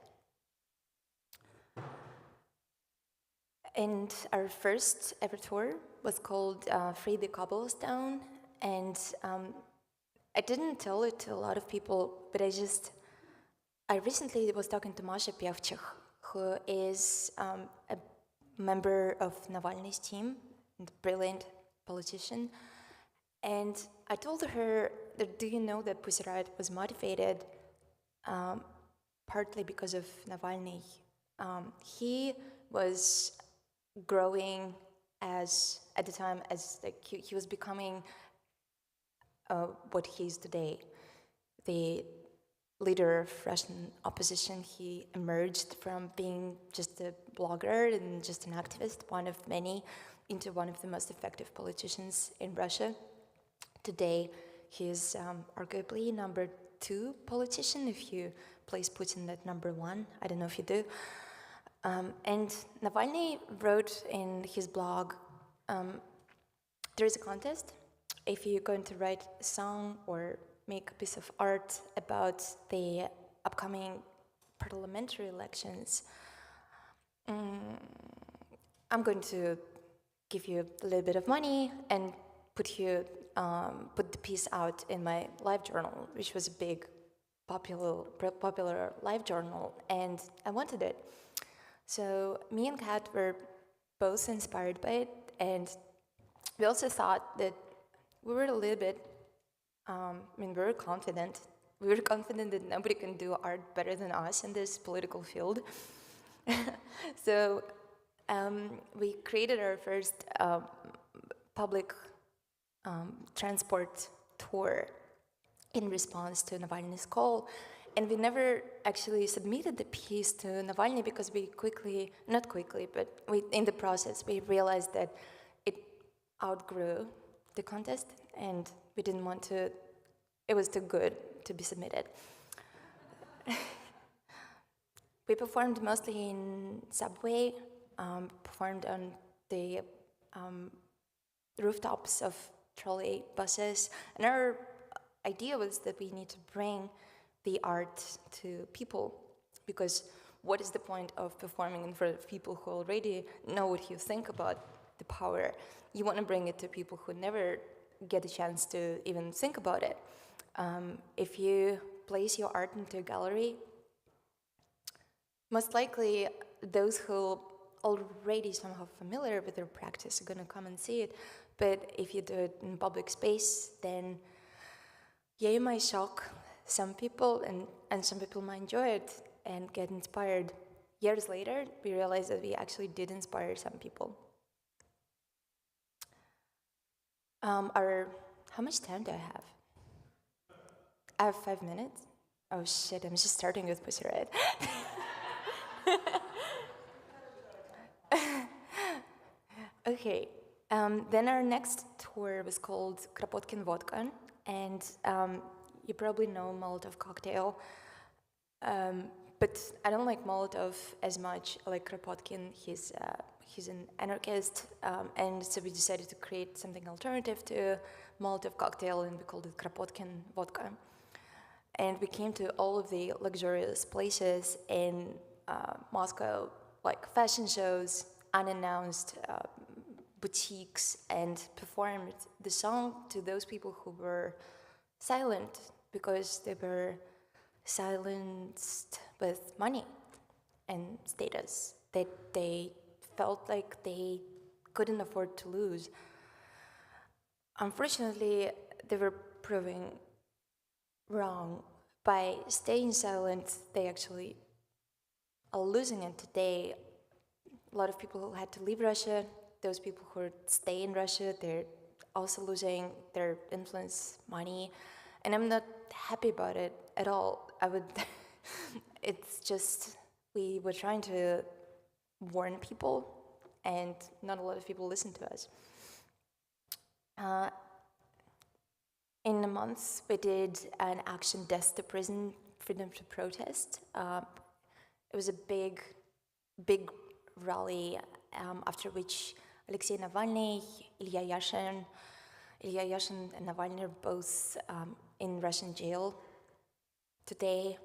And our first ever tour was called Free the Cobblestone, and I didn't tell it to a lot of people, but I recently was talking to Masha Gessen, who is a member of Navalny's team, a brilliant politician, and I told her that, do you know that Pussy Riot was motivated partly because of Navalny? He was growing at the time as he was becoming what he is today, the leader of Russian opposition. He emerged from being just a blogger and just an activist, one of many, into one of the most effective politicians in Russia. Today, he is arguably number 2 politician if you place Putin at number 1. I don't know if you do. And Navalny wrote in his blog, there is a contest. If you're going to write a song or make a piece of art about the upcoming parliamentary elections, I'm going to give you a little bit of money and put the piece out in my live journal, which was a big, popular live journal, and I wanted it. So me and Kat were both inspired by it, and we also thought that we were a little bit, we were confident. We were confident that nobody can do art better than us in this political field. So we created our first public transport tour in response to Navalny's call. And we never actually submitted the piece to Navalny because in the process, we realized that it outgrew the contest and we didn't want to, it was too good to be submitted. We performed mostly in subway, performed on the rooftops of trolley buses, and our idea was that we need to bring the art to people, because what is the point of performing in front of people who already know what you think about the power? You want to bring it to people who never get a chance to even think about it. If you place your art into a gallery, most likely those who already somehow familiar with their practice are going to come and see it. But if you do it in public space, then yeah, you might shock some people, and some people might enjoy it and get inspired. Years later, we realized that we actually did inspire some people. How much time do I have? I have 5 minutes? Oh shit, I'm just starting with Pussy Riot. Okay, then our next tour was called Kropotkin Vodka, and you probably know Molotov cocktail, but I don't like Molotov as much. I like Kropotkin. He's an anarchist, and so we decided to create something alternative to Molotov cocktail, and we called it Kropotkin Vodka. And we came to all of the luxurious places in Moscow, like fashion shows, unannounced boutiques, and performed the song to those people who were silent because they were silenced with money and status that they felt like they couldn't afford to lose. Unfortunately, they were proving wrong. By staying silent, they actually are losing it today. a lot of people who had to leave Russia. Those people who stay in Russia, they're also losing their influence, money, and I'm not happy about it at all. It's just, we were trying to warn people, and not a lot of people listened to us. In a month, we did an action, Death to Prison, Freedom to Protest. It was a big rally, after which Alexei Navalny, Ilya Yashin and Navalny are both in Russian jail today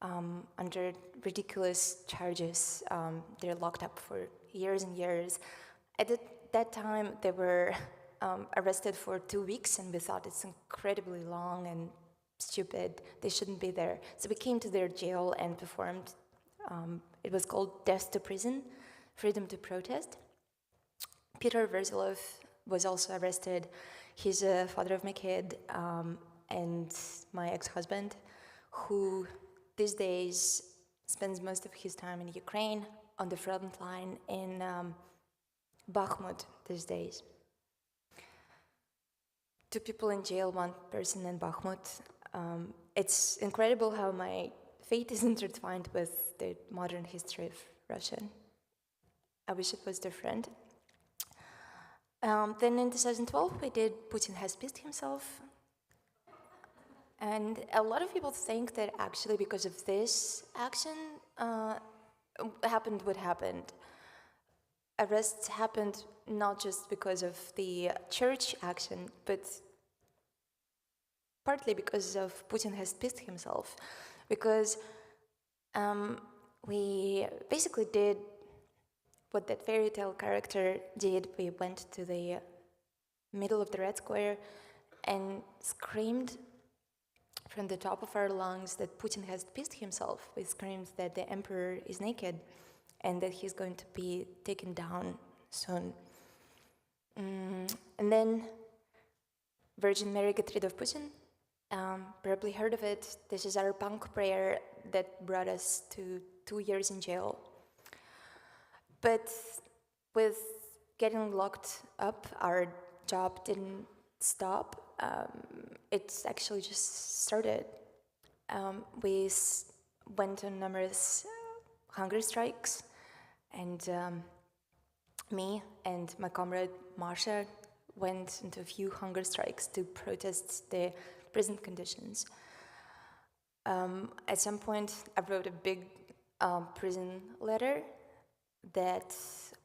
under ridiculous charges. They're locked up for years and years. At that time, they were arrested for 2 weeks, and we thought it's incredibly long and stupid. They shouldn't be there. So we came to their jail and performed. It was called Death to Prison, Freedom to Protest. Peter Verzilov was also arrested. He's a father of my kid and my ex-husband, who these days spends most of his time in Ukraine on the front line in Bakhmut these days. 2 people in jail, 1 person in Bakhmut. It's incredible how my fate is intertwined with the modern history of Russia. I wish it was different. Then in 2012, we did Putin Has Pissed Himself. And a lot of people think that actually because of this action, happened what happened. Arrests happened not just because of the church action, but partly because of Putin Has Pissed Himself. Because we basically did what that fairy tale character did. We went to the middle of the Red Square and screamed from the top of our lungs that Putin has pissed himself. We screamed that the emperor is naked and that he's going to be taken down soon. And then Virgin Mary Get Rid of Putin. Probably heard of it. This is our punk prayer that brought us to 2 years in jail. But with getting locked up, our job didn't stop. It's actually just started. We went on numerous hunger strikes, and me and my comrade Masha went into a few hunger strikes to protest the prison conditions. At some point, I wrote a big prison letter that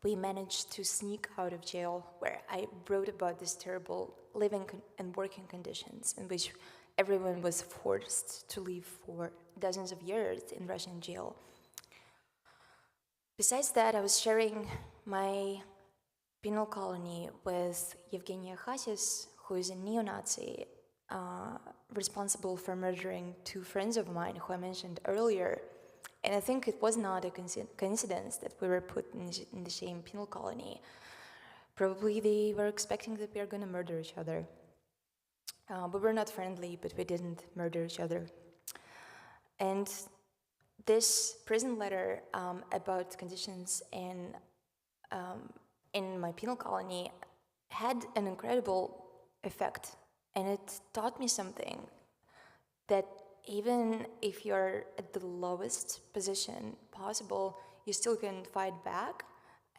we managed to sneak out of jail, where I wrote about this terrible living and working conditions in which everyone was forced to live for dozens of years in Russian jail. Besides that, I was sharing my penal colony with Evgenia Khasis, who is a neo-Nazi responsible for murdering 2 friends of mine who I mentioned earlier. And I think it was not a coincidence that we were put in the same penal colony. Probably they were expecting that we are going to murder each other. We were not friendly, but we didn't murder each other. And this prison letter about conditions in my penal colony had an incredible effect. And it taught me something, that even if you're at the lowest position possible, you still can fight back.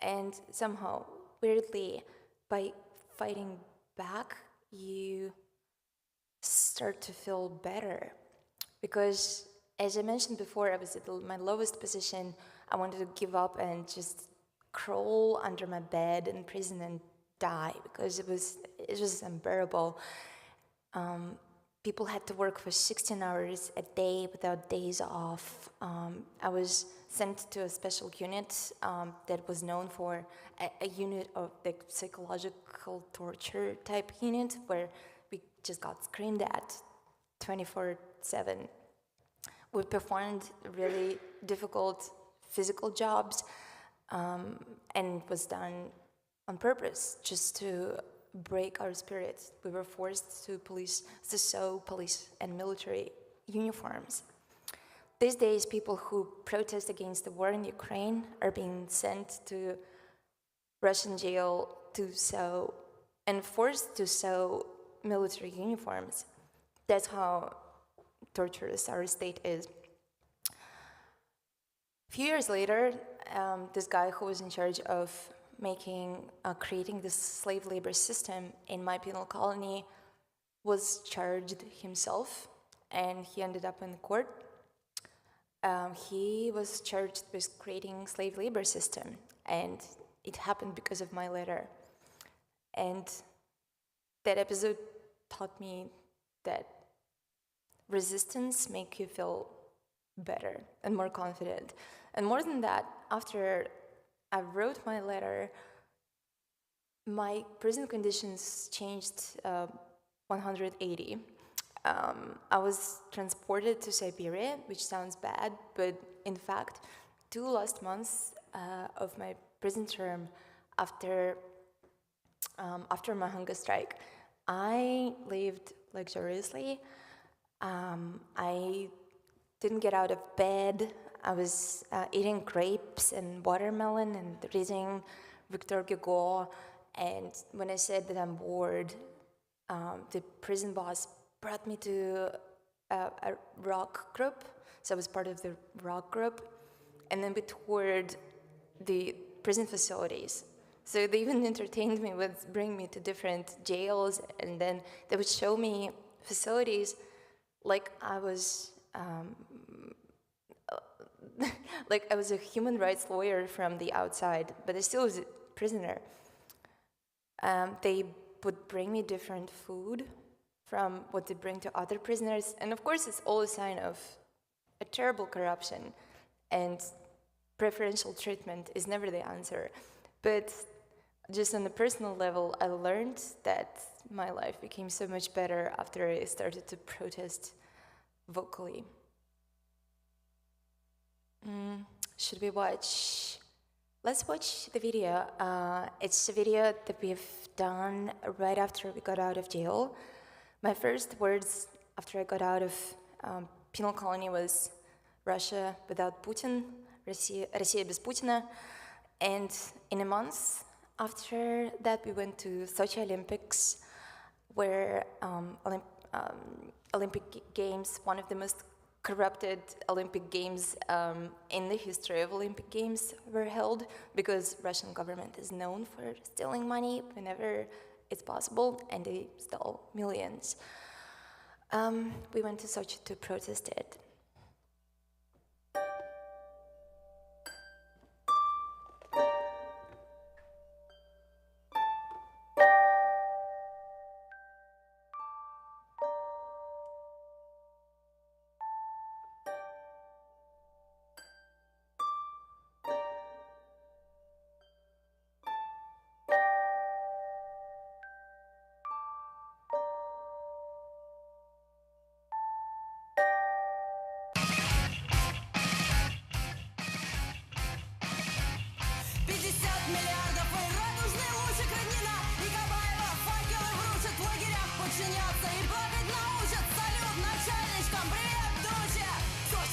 And somehow, weirdly, by fighting back, you start to feel better. Because, as I mentioned before, I was at my lowest position. I wanted to give up and just crawl under my bed in prison and die, because it was unbearable. People had to work for 16 hours a day without days off. I was sent to a special unit that was known for a unit of the psychological torture type unit, where we just got screamed at 24/7. We performed really difficult physical jobs, and it was done on purpose, just to break our spirits. We were forced to sew police and military uniforms. these days, people who protest against the war in Ukraine are being sent to Russian jail and forced to sew military uniforms. That's how torturous our state is. A few years later, this guy who was in charge of creating this slave labor system in my penal colony was charged himself, and he ended up in court. He was charged with creating slave labor system, and it happened because of my letter. And that episode taught me that resistance makes you feel better and more confident. And more than that, after I wrote my letter, my prison conditions changed 180. I was transported to Siberia, which sounds bad, but in fact, 2 last months of my prison term after my hunger strike, I lived luxuriously. I didn't get out of bed. I was eating grapes and watermelon and reading Victor Hugo. And when I said that I'm bored, the prison boss brought me to a rock group. So I was part of the rock group. And then we toured the prison facilities. So they even entertained me with bringing me to different jails, and then they would show me facilities like I was a human rights lawyer from the outside, but I still was a prisoner. They would bring me different food from what they bring to other prisoners, and of course it's all a sign of a terrible corruption, and preferential treatment is never the answer. But just on a personal level, I learned that my life became so much better after I started to protest vocally. Should we watch? Let's watch the video. It's a video that we've done right after we got out of jail. My first words after I got out of penal colony was Russia without Putin, Россия без Путина. And in a month after that, we went to Sochi Olympics, where Olympic Games, one of the most corrupted Olympic Games in the history of Olympic Games, were held, because Russian government is known for stealing money whenever it's possible, and they stole millions. We went to Sochi to protest it.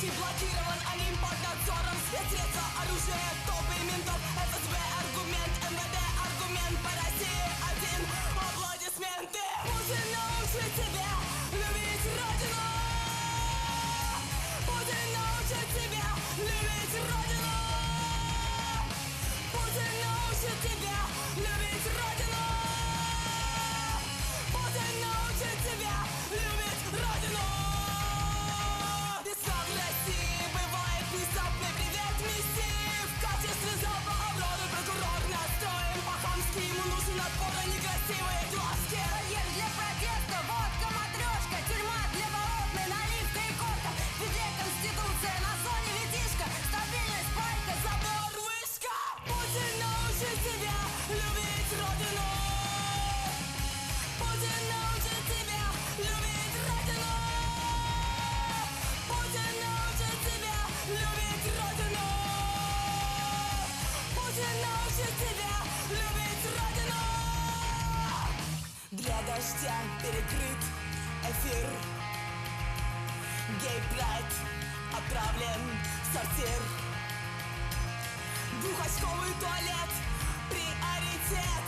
Блокирован Олимп под надзором спецсредства, оружие, толпы ментов, ФСБ аргумент, МВД аргумент, по России один аплодисменты. Путин научит тебя любить Родину. Путин научит тебя любить Родину. Путин научит тебя любить Родину. Путин научит тебя любить Родину. Внезапный привет миссии в качестве залпа оброды. Прокурор настроен по-хамски, ему нужен отпор, а не красивые глазки. Барьер для протеста, водка, матрешка, тюрьма для болотной, наливка и корка. Везде конституция, на зоне витишка, стабильность, пайка, забор, вышка. Путин научит тебя любить Родину. Путин научит тебя любить Родину. Путин научит тебя любить Родину. Путин научит тебя любить Родину. Для дождя перекрыт эфир. Гей-прайд отправлен в сортир. Двухочковый туалет, приоритет.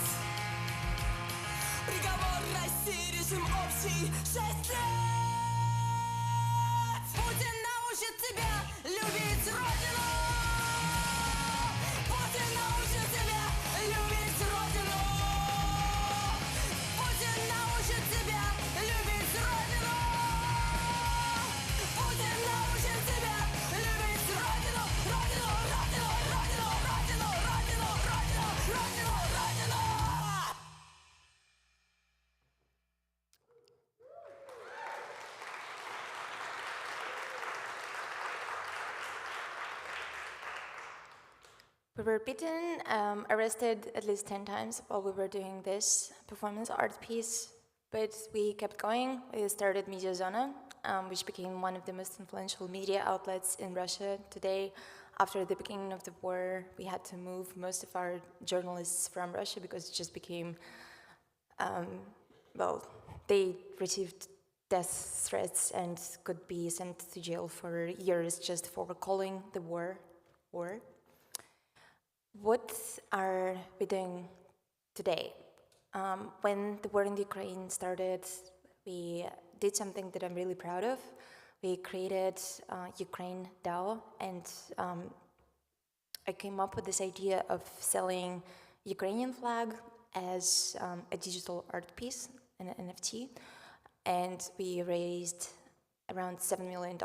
Приговор России, режим общий, 6 лет. Путин научит тебя любить Родину. Путин научит тебя любить Родину. Путин научит тебя любить Родину. Путин научит тебя любить Родину. Родину, Родину, Родину, Родину, Родину, Родину, Родину, Родину. We were beaten, arrested at least 10 times while we were doing this performance art piece, but we kept going. We started Media Zona, which became one of the most influential media outlets in Russia today. After the beginning of the war, we had to move most of our journalists from Russia because it just became, they received death threats and could be sent to jail for years just for calling the war. What are we doing today? When the war in Ukraine started, we did something that I'm really proud of. We created Ukraine DAO, and I came up with this idea of selling Ukrainian flag as a digital art piece, an NFT, and we raised around $7 million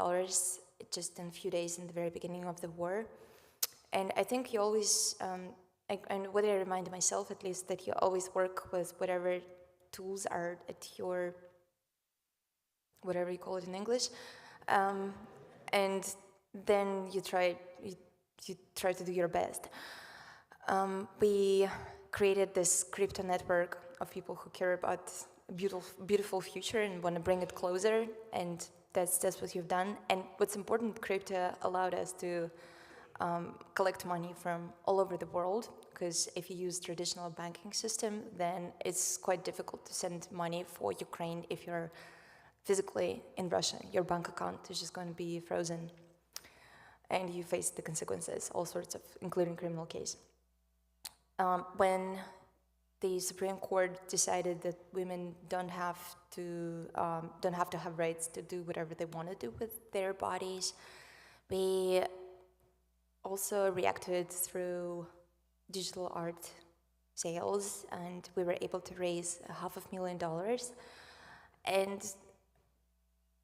just in a few days in the very beginning of the war. And I think you always, and what I remind myself at least, that you always work with whatever tools are at your, whatever you call it in English, and then you try to do your best. We created this crypto network of people who care about a beautiful future and want to bring it closer, and that's what you've done. And what's important, crypto allowed us to collect money from all over the world, because if you use traditional banking system, then it's quite difficult to send money for Ukraine if you're physically in Russia. Your bank account is just going to be frozen, and you face the consequences, all sorts of, including criminal case. When the Supreme Court decided that women don't have to have rights to do whatever they want to do with their bodies, we also reacted through digital art sales, and we were able to raise $500,000. And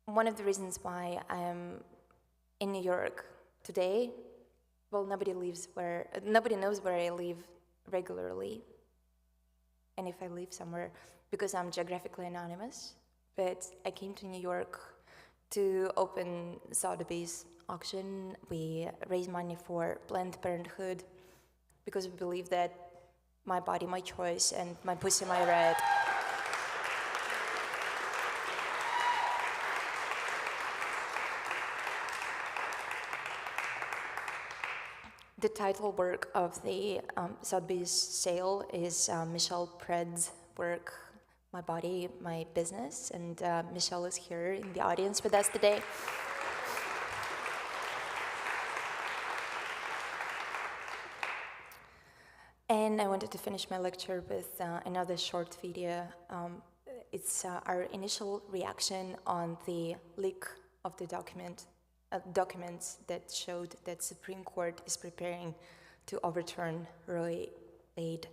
one of the reasons why I am in New York today, well, nobody knows where I live regularly, and if I live somewhere, because I'm geographically anonymous. But I came to New York to open Sotheby's auction. We raised money for Planned Parenthood because we believe that my body, my choice, and my pussy, my right. The title work of the Sotheby's sale is Michelle Pred's work, My Body, My Business, and Michelle is here in the audience with us today. And I wanted to finish my lecture with another short video. It's our initial reaction on the leak of the documents that showed that Supreme Court is preparing to overturn Roe v. Wade.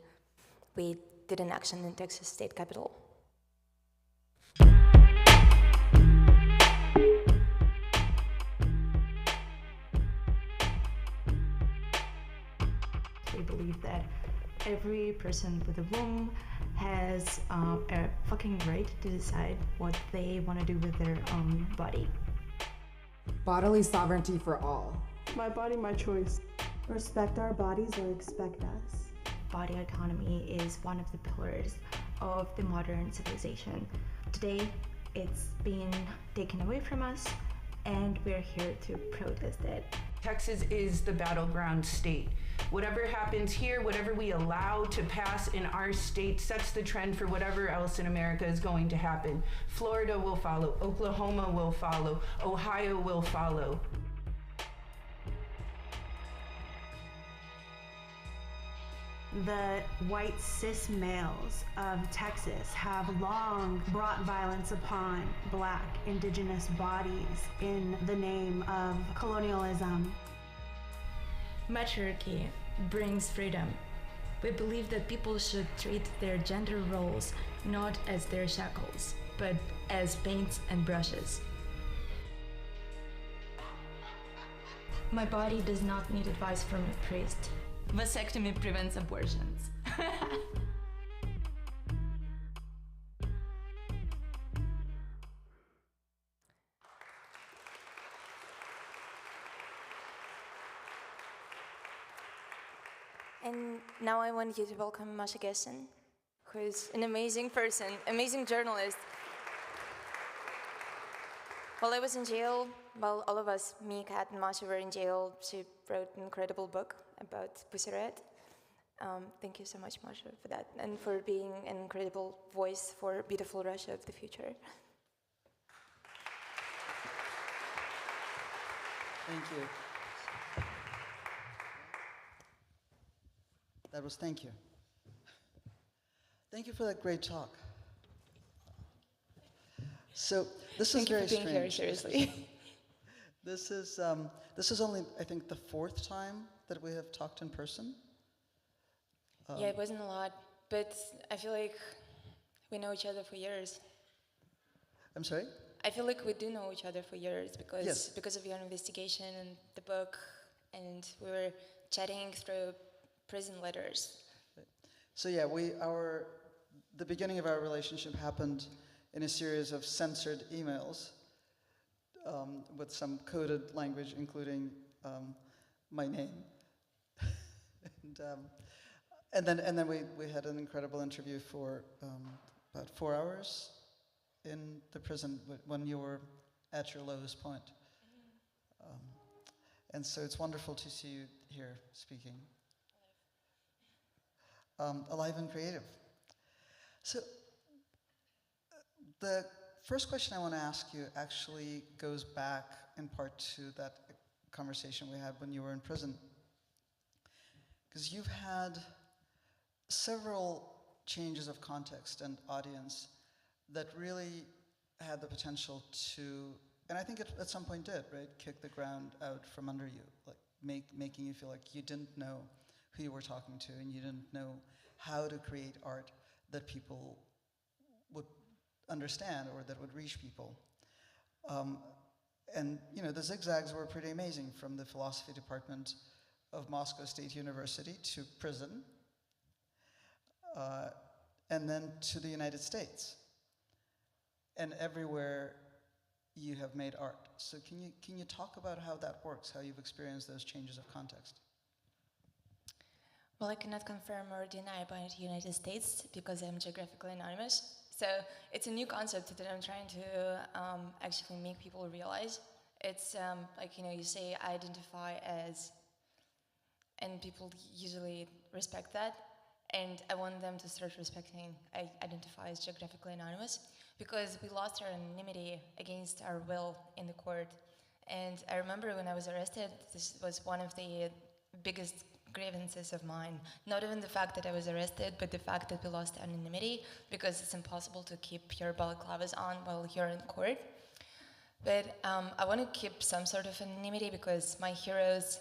We did an action in Texas State Capitol. We believe that every person with a womb has a fucking right to decide what they want to do with their own body. Bodily sovereignty for all. My body, my choice. Respect our bodies or expect us. Body autonomy is one of the pillars of the modern civilization. Today, it's been taken away from us, and we're here to protest it. Texas is the battleground state. Whatever happens here, whatever we allow to pass in our state sets the trend for whatever else in America is going to happen. Florida will follow, Oklahoma will follow, Ohio will follow. The white cis males of Texas have long brought violence upon Black, indigenous bodies in the name of colonialism. Matriarchy brings freedom. We believe that people should treat their gender roles not as their shackles, but as paints and brushes. My body does not need advice from a priest. Vasectomy prevents abortions. And now I want you to welcome Masha Gessen, who is an amazing person, amazing journalist. While I was in jail, while all of us, me, Kat, and Masha were in jail, she wrote an incredible book about Pussy Riot. Thank you so much, Masha, for that, and for being an incredible voice for beautiful Russia of the future. Thank you. That was thank you. Thank you for that great talk. So this is very strange. Thank you for being here, seriously. This is only, I think, the 4th time that we have talked in person. Yeah, it wasn't a lot, but I feel like we know each other for years. I'm sorry? I feel like we do know each other for years because Yes. because of your investigation and the book, and we were chatting through prison letters. So yeah, the beginning of our relationship happened in a series of censored emails with some coded language, including my name. and then we had an incredible interview for about 4 hours in the prison when you were at your lowest point. And so it's wonderful to see you here speaking. Alive and creative. So the first question I want to ask you actually goes back in part to that conversation we had when you were in prison. Because you've had several changes of context and audience that really had the potential to, and I think it at some point did, right, kick the ground out from under you, like making you feel like you didn't know who you were talking to and you didn't know how to create art that people would understand or that would reach people. And you know, the zigzags were pretty amazing, from the philosophy department of Moscow State University to prison, and then to the United States. And everywhere you have made art. So can you talk about how that works, how you've experienced those changes of context? Well, I cannot confirm or deny about the United States because I'm geographically anonymous. So it's a new concept that I'm trying to actually make people realize. It's like, you know, you say identify as, and people usually respect that. And I want them to start respecting I identify as geographically anonymous, because we lost our anonymity against our will in the court. And I remember when I was arrested, this was one of the biggest grievances of mine. Not even the fact that I was arrested, but the fact that we lost anonymity, because it's impossible to keep your balaclavas on while you're in court. But I want to keep some sort of anonymity because my heroes,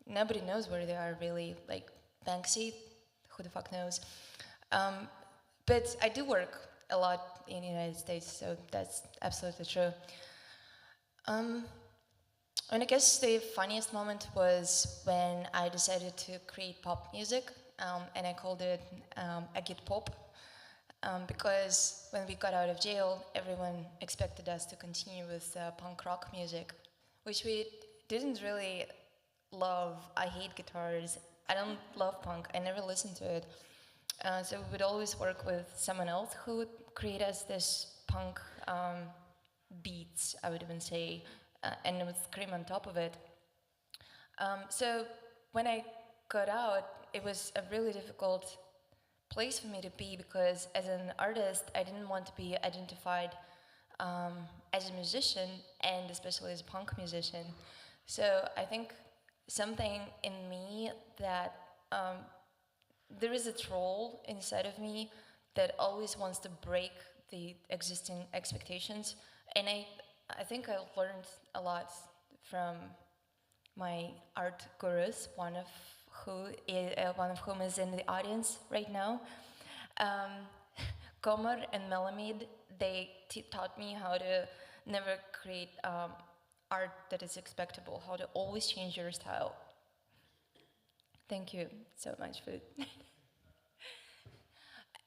nobody knows where they are really, like Banksy, who the fuck knows. But I do work a lot in the United States, so that's absolutely true. And I guess the funniest moment was when I decided to create pop music, and I called it Agit Pop, because when we got out of jail, everyone expected us to continue with punk rock music, which we didn't really love. I hate guitars. I don't love punk. I never listened to it. So we would always work with someone else who would create us this punk beats, I would even say, and with scream on top of it. So when I got out, it was a really difficult place for me to be, because as an artist, I didn't want to be identified as a musician, and especially as a punk musician. So I think something in me that there is a troll inside of me that always wants to break the existing expectations, and I think I learned a lot from my art gurus, one of whom is in the audience right now. Komar and Melamed, they taught me how to never create art that is expectable, how to always change your style. Thank you so much for it.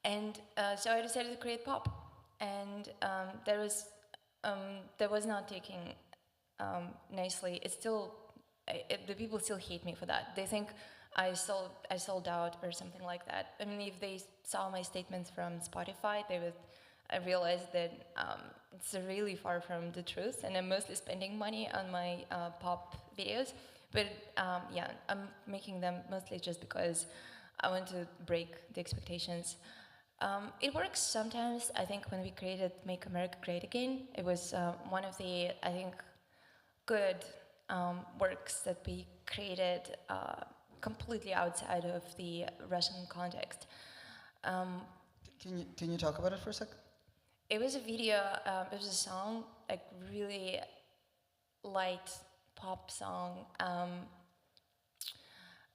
And so I decided to create pop, and that was not taking nicely. It's still, the people still hate me for that. They think I sold out or something like that. I mean, if they saw my statements from Spotify, they would realize that it's really far from the truth, and I'm mostly spending money on my pop videos. But yeah, I'm making them mostly just because I want to break the expectations. It works sometimes. I think when we created Make America Great Again, it was one of the, I think, good works that we created completely outside of the Russian context. Can you talk about it for a second? It was a video, it was a song, like really light pop song.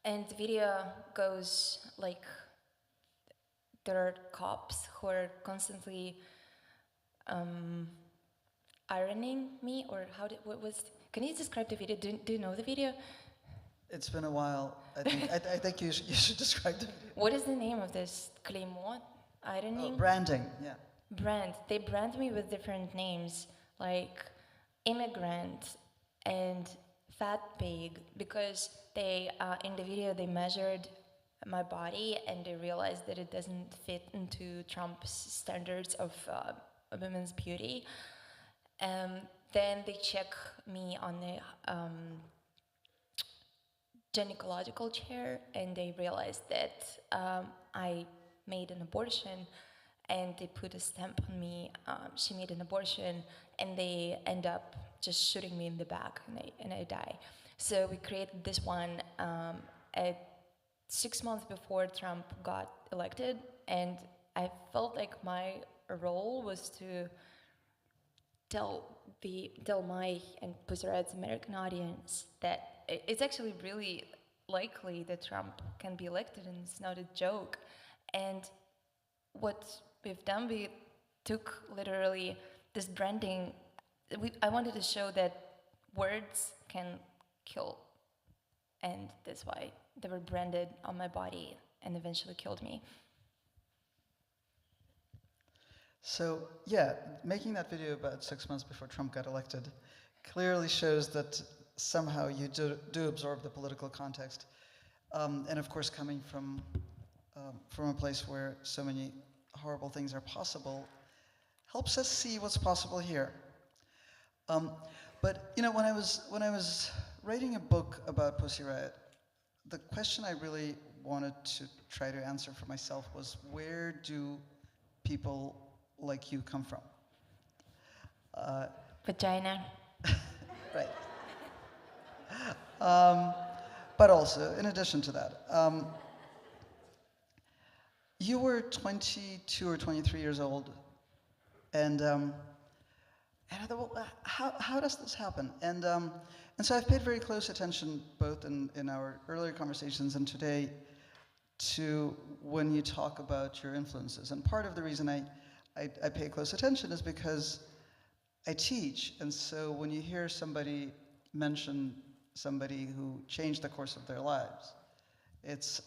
And the video goes like, there are cops who are constantly ironing me, or can you describe the video? Do you know the video? It's been a while. I think you should describe the video. What is the name of this? Клеймо? Ironing? Oh, branding, yeah. Brand. They brand me with different names, like immigrant and fat pig, because they, in the video, they measured my body and they realized that it doesn't fit into Trump's standards of women's beauty. Then they check me on the gynecological chair, and they realized that I made an abortion, and they put a stamp on me. She made an abortion, and they end up just shooting me in the back, and I die. So we created this one at 6 months before Trump got elected, and I felt like my role was to tell my and Pussy Riot's American audience that it's actually really likely that Trump can be elected, and it's not a joke. And what we've done, we took literally this branding. I wanted to show that words can kill, and that's why they were branded on my body and eventually killed me. So yeah, making that video about 6 months before Trump got elected clearly shows that somehow you do absorb the political context. And of course, coming from a place where so many horrible things are possible, helps us see what's possible here. But you know, when I was writing a book about Pussy Riot, the question I really wanted to try to answer for myself was, where do people like you come from? Vagina. Right. But also, in addition to that, you were 22 or 23 years old, and I thought, well, how does this happen? And so I've paid very close attention, both in our earlier conversations and today, to when you talk about your influences. And part of the reason I pay close attention is because I teach, and so when you hear somebody mention somebody who changed the course of their lives, it's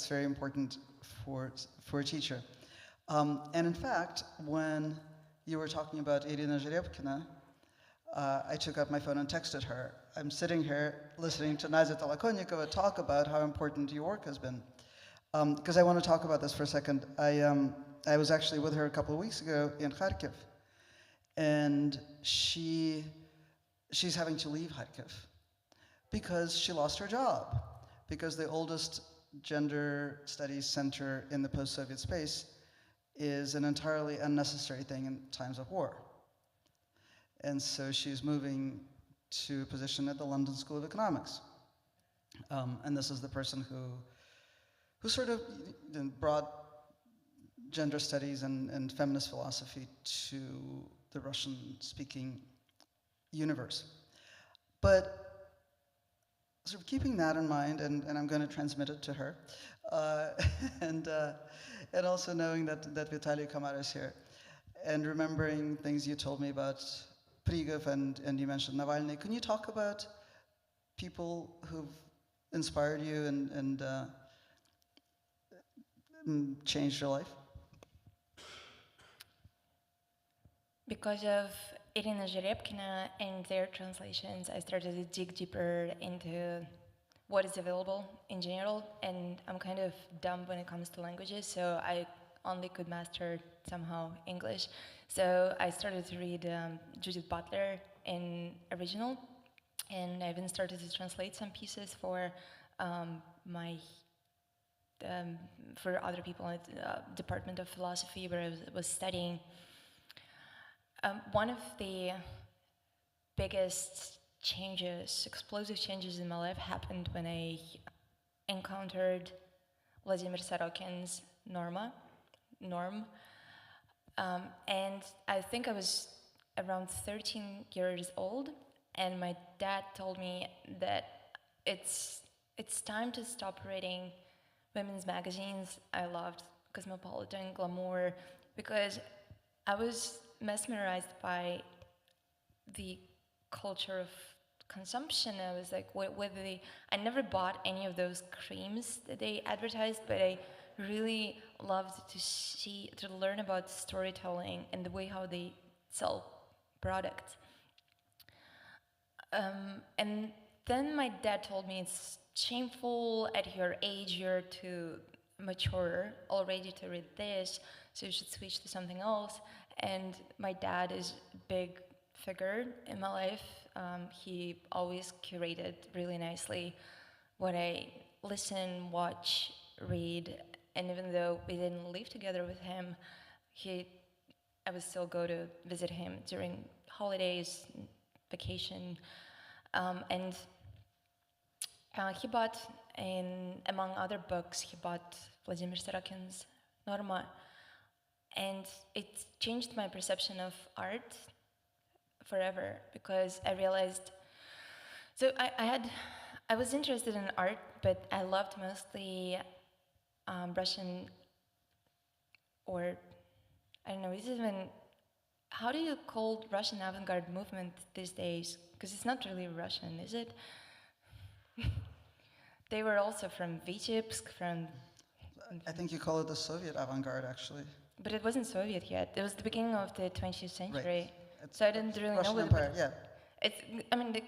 very important for a teacher. And in fact, when you were talking about Irina Zherebkina, I took out my phone and texted her. I'm sitting here listening to Nadya Tolokonnikova talk about how important your work has been. Because I want to talk about this for a second. I was actually with her a couple of weeks ago in Kharkiv, and she's having to leave Kharkiv because she lost her job, because the oldest gender studies center in the post-Soviet space is an entirely unnecessary thing in times of war. And so she's moving to a position at the London School of Economics. And this is the person who sort of brought gender studies and feminist philosophy to the Russian-speaking universe. But sort of keeping that in mind, and I'm going to transmit it to her, and also knowing that Vitaly Kamara is here, and remembering things you told me about Prigov and you mentioned Navalny. Can you talk about people who've inspired you and changed your life? Because of Irina Жеребкina and their translations, I started to dig deeper into what is available in general, and I'm kind of dumb when it comes to languages, so I only could master somehow English. So I started to read Judith Butler in original, and I even started to translate some pieces for for other people at the Department of Philosophy where I was studying. One of the biggest changes, explosive changes in my life happened when I encountered Vladimir Sorokin's Norm. And I think I was around 13 years old, and my dad told me that it's time to stop reading women's magazines. I loved Cosmopolitan, Glamour, because I was mesmerized by the culture of consumption. I was like, I never bought any of those creams that they advertised, but I really loved to learn about storytelling and the way how they sell products. And then my dad told me it's shameful at your age, you're too mature already to read this, so you should switch to something else. And my dad is a big figure in my life. He always curated really nicely what I listen, watch, read, and even though we didn't live together with him, I would still go to visit him during holidays, vacation, and he bought, among other books, he bought Vladimir Sorokin's Norma, and it changed my perception of art forever, because I realized, so I was interested in art, but I loved mostly Russian, or I don't know, how do you call Russian avant-garde movement these days? Because it's not really Russian, is it? They were also from Vitebsk, I think you call it the Soviet avant-garde, actually. But it wasn't Soviet yet. It was the beginning of the 20th century. Right. So I didn't really Russian know Empire, yeah.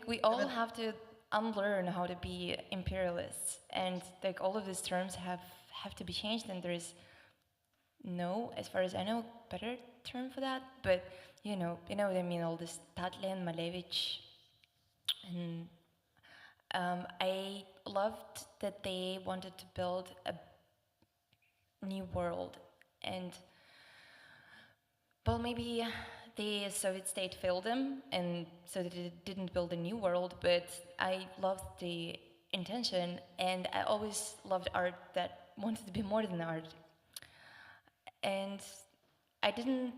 We all have to unlearn how to be imperialists, and all of these terms have to be changed, and there is no, as far as I know, better term for that. But you know what I mean, all this Tatlin, Malevich, and I loved that they wanted to build a new world, and well, maybe the Soviet state failed them, and so that it didn't build a new world, but I loved the intention, and I always loved art that wanted to be more than art. And I didn't,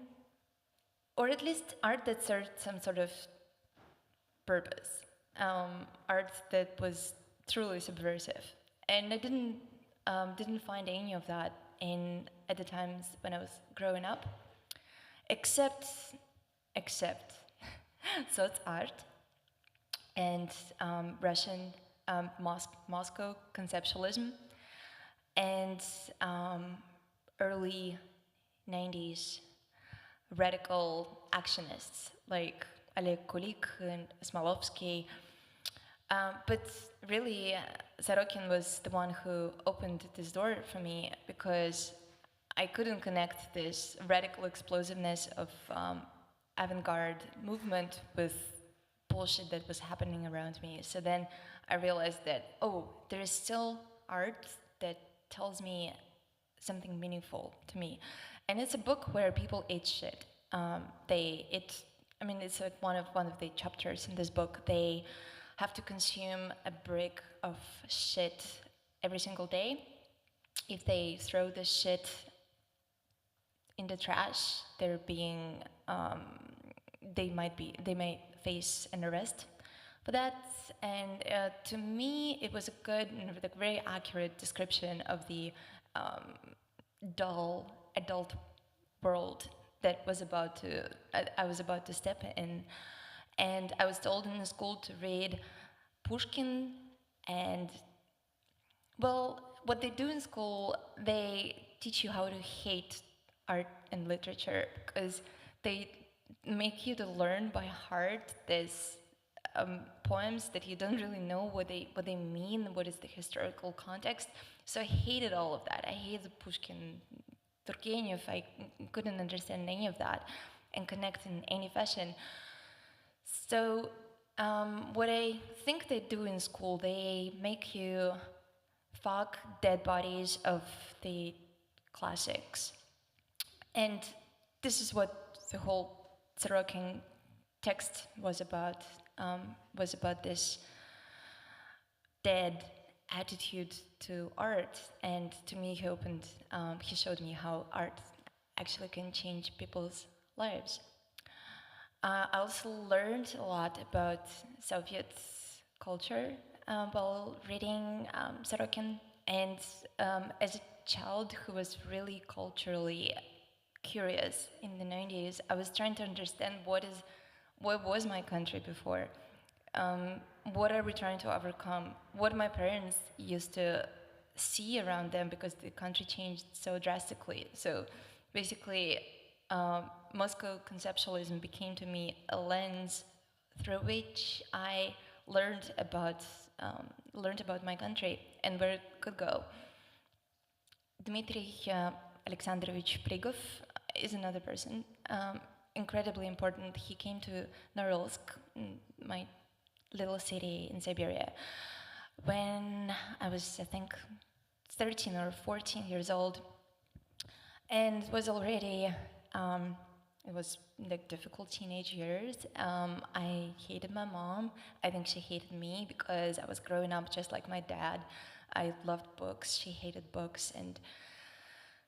or at least art that served some sort of purpose, art that was truly subversive. And I didn't find any of that at the times when I was growing up, except Soc art and Russian Moscow conceptualism and early 90s radical actionists like Oleg Kulik and Smolovsky. But really, Sorokin was the one who opened this door for me, because I couldn't connect this radical explosiveness of avant-garde movement with bullshit that was happening around me. So then I realized that, there is still art that tells me something meaningful to me. And it's a book where people eat shit. It's like one of the chapters in this book. They have to consume a brick of shit every single day. if they throw the shit in the trash, they're being, they may face an arrest for that. And to me, it was a good and a very accurate description of the dull adult world that was I was about to step in. And I was told in the school to read Pushkin, and well, what they do in school, they teach you how to hate art and literature, because they make you to learn by heart these poems that you don't really know what they mean, what is the historical context. So I hated all of that. I hated Pushkin, Turgenev. I couldn't understand any of that and connect in any fashion. So what I think they do in school, they make you fuck dead bodies of the classics. And this is what the whole Sorokin text was about this dead attitude to art. And to me, he showed me how art actually can change people's lives. I also learned a lot about Soviet culture while reading Sorokin, and as a child who was really culturally curious in the 90s, I was trying to understand what was my country before, what are we trying to overcome, what my parents used to see around them, because the country changed so drastically. So basically, Moscow conceptualism became to me a lens through which I learned about my country and where it could go. Dmitry Alexandrovich Prigov is another person, incredibly important. He came to Norilsk, my little city in Siberia, when I was, I think, 13 or 14 years old, and was already, it was like difficult teenage years. I hated my mom. I think she hated me because I was growing up just like my dad. I loved books, she hated books, and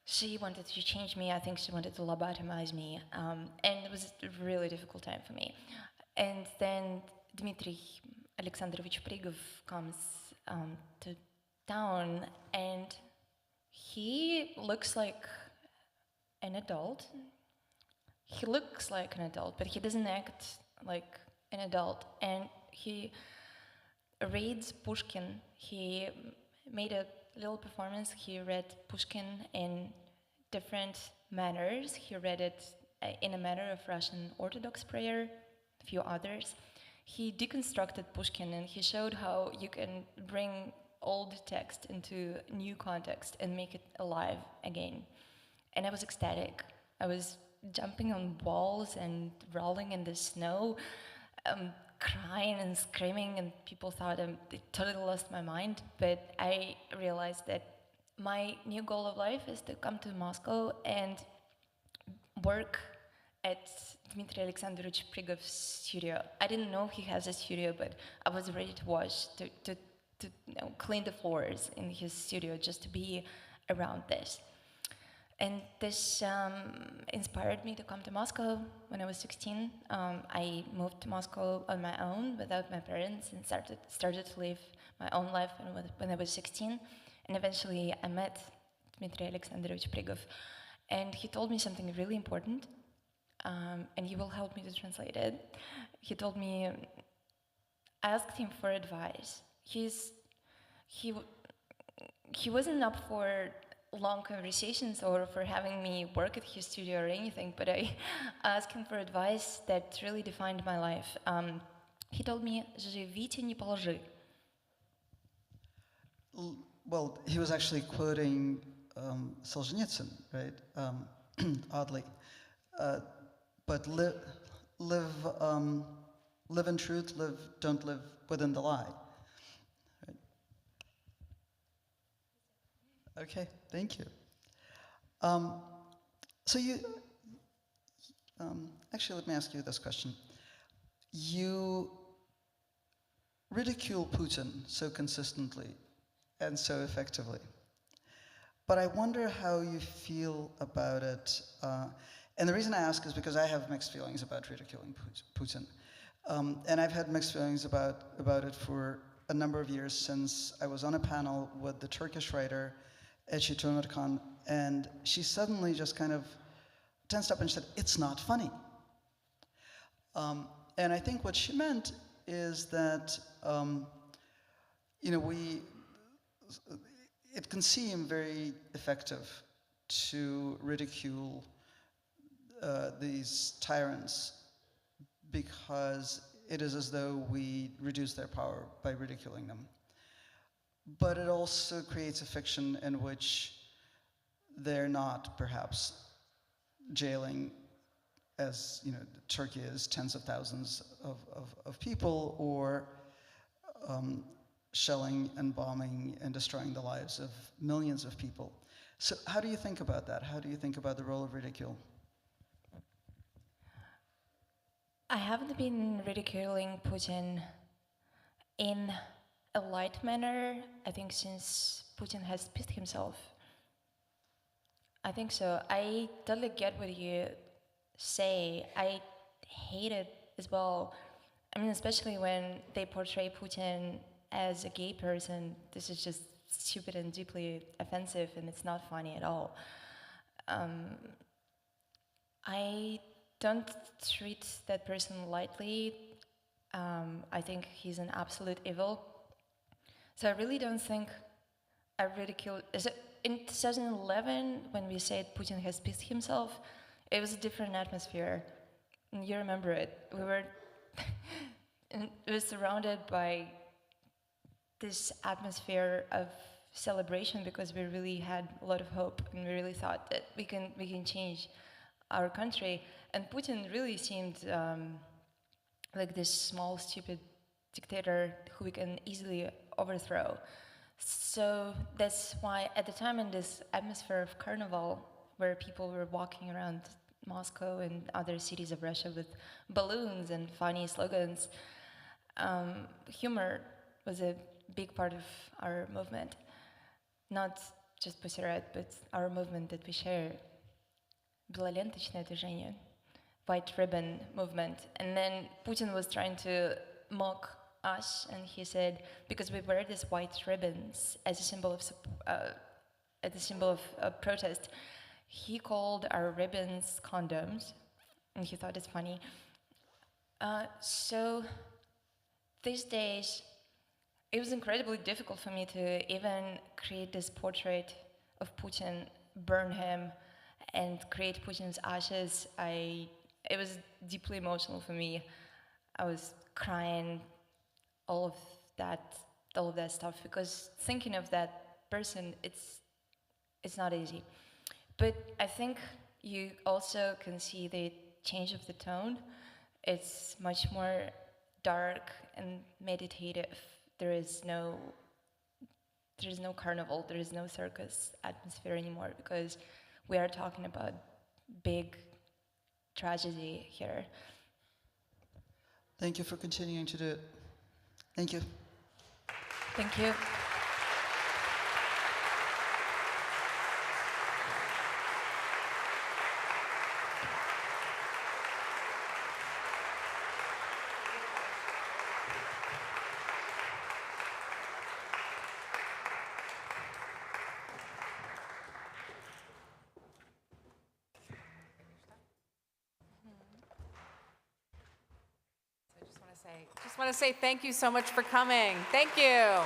she wanted to change me. I think she wanted to lobotomize me, and it was a really difficult time for me. And then Dmitry Alexandrovich Prigov comes to town, and he looks like an adult. He looks like an adult, but he doesn't act like an adult. And he reads Pushkin. He made a little performance. He read Pushkin in different manners. He read it in a manner of Russian Orthodox prayer, a few others. He deconstructed Pushkin, and he showed how you can bring old text into new context and make it alive again. And I was ecstatic. I was jumping on walls and rolling in the snow, crying and screaming, and people thought I totally lost my mind. But I realized that my new goal of life is to come to Moscow and work at Dmitry Alexandrovich Prigov's studio. I didn't know he has a studio, but I was ready to wash, to clean the floors in his studio just to be around this. And this inspired me to come to Moscow when I was 16. I moved to Moscow on my own without my parents and started to live my own life when I was 16. And eventually I met Dmitry Alexandrovich Prigov. And he told me something really important, and he will help me to translate it. He told me, I asked him for advice. He wasn't up for long conversations or for having me work at his studio or anything, but I asked him for advice that really defined my life. He told me, «Живите, не по лжи». Well, he was actually quoting Solzhenitsyn, right? Oddly. But live in truth, don't live within the lie. Right? Okay, thank you. So you, actually, let me ask you this question. You ridicule Putin so consistently and so effectively. But I wonder how you feel about it. And the reason I ask is because I have mixed feelings about ridiculing Putin. And I've had mixed feelings about it for a number of years, since I was on a panel with the Turkish writer Nadya Tolokonnikova, and she suddenly just kind of tensed up and said, "It's not funny." And I think what she meant is that, you know, it can seem very effective to ridicule these tyrants, because it is as though we reduce their power by ridiculing them. But it also creates a fiction in which they're not perhaps jailing, as you know, Turkey is, tens of thousands of people, or shelling and bombing and destroying the lives of millions of people. So how do you think about that? How do you think about the role of ridicule? I haven't been ridiculing Putin in a light manner, I think, since Putin has pissed himself. I think so. I totally get what you say. I hate it as well. I mean, especially when they portray Putin as a gay person. This is just stupid and deeply offensive, and it's not funny at all. I don't treat that person lightly. I think he's an absolute evil. So I really don't think I ridicule. In 2011, when we said Putin has pissed himself, it was a different atmosphere. And you remember it. We were surrounded by this atmosphere of celebration, because we really had a lot of hope, and we really thought that we can change our country. And Putin really seemed like this small, stupid dictator who we can easily overthrow. So that's why at the time, in this atmosphere of carnival, where people were walking around Moscow and other cities of Russia with balloons and funny slogans, humor was a big part of our movement. Not just Pussy Riot, but our movement that we share. Белоленточное движение, white ribbon movement. And then Putin was trying to mock us, and he said, because we wear these white ribbons as a symbol of protest, he called our ribbons condoms, and he thought it's funny. So these days, it was incredibly difficult for me to even create this portrait of Putin, burn him, and create Putin's ashes. It was deeply emotional for me. I was crying, all of that stuff, because thinking of that person, it's not easy. But I think you also can see the change of the tone. It's much more dark and meditative. There is no carnival, there is no circus atmosphere anymore, because we are talking about big tragedy here. Thank you for continuing to do it. Thank you. Thank you. Just want to say thank you so much for coming. Thank you.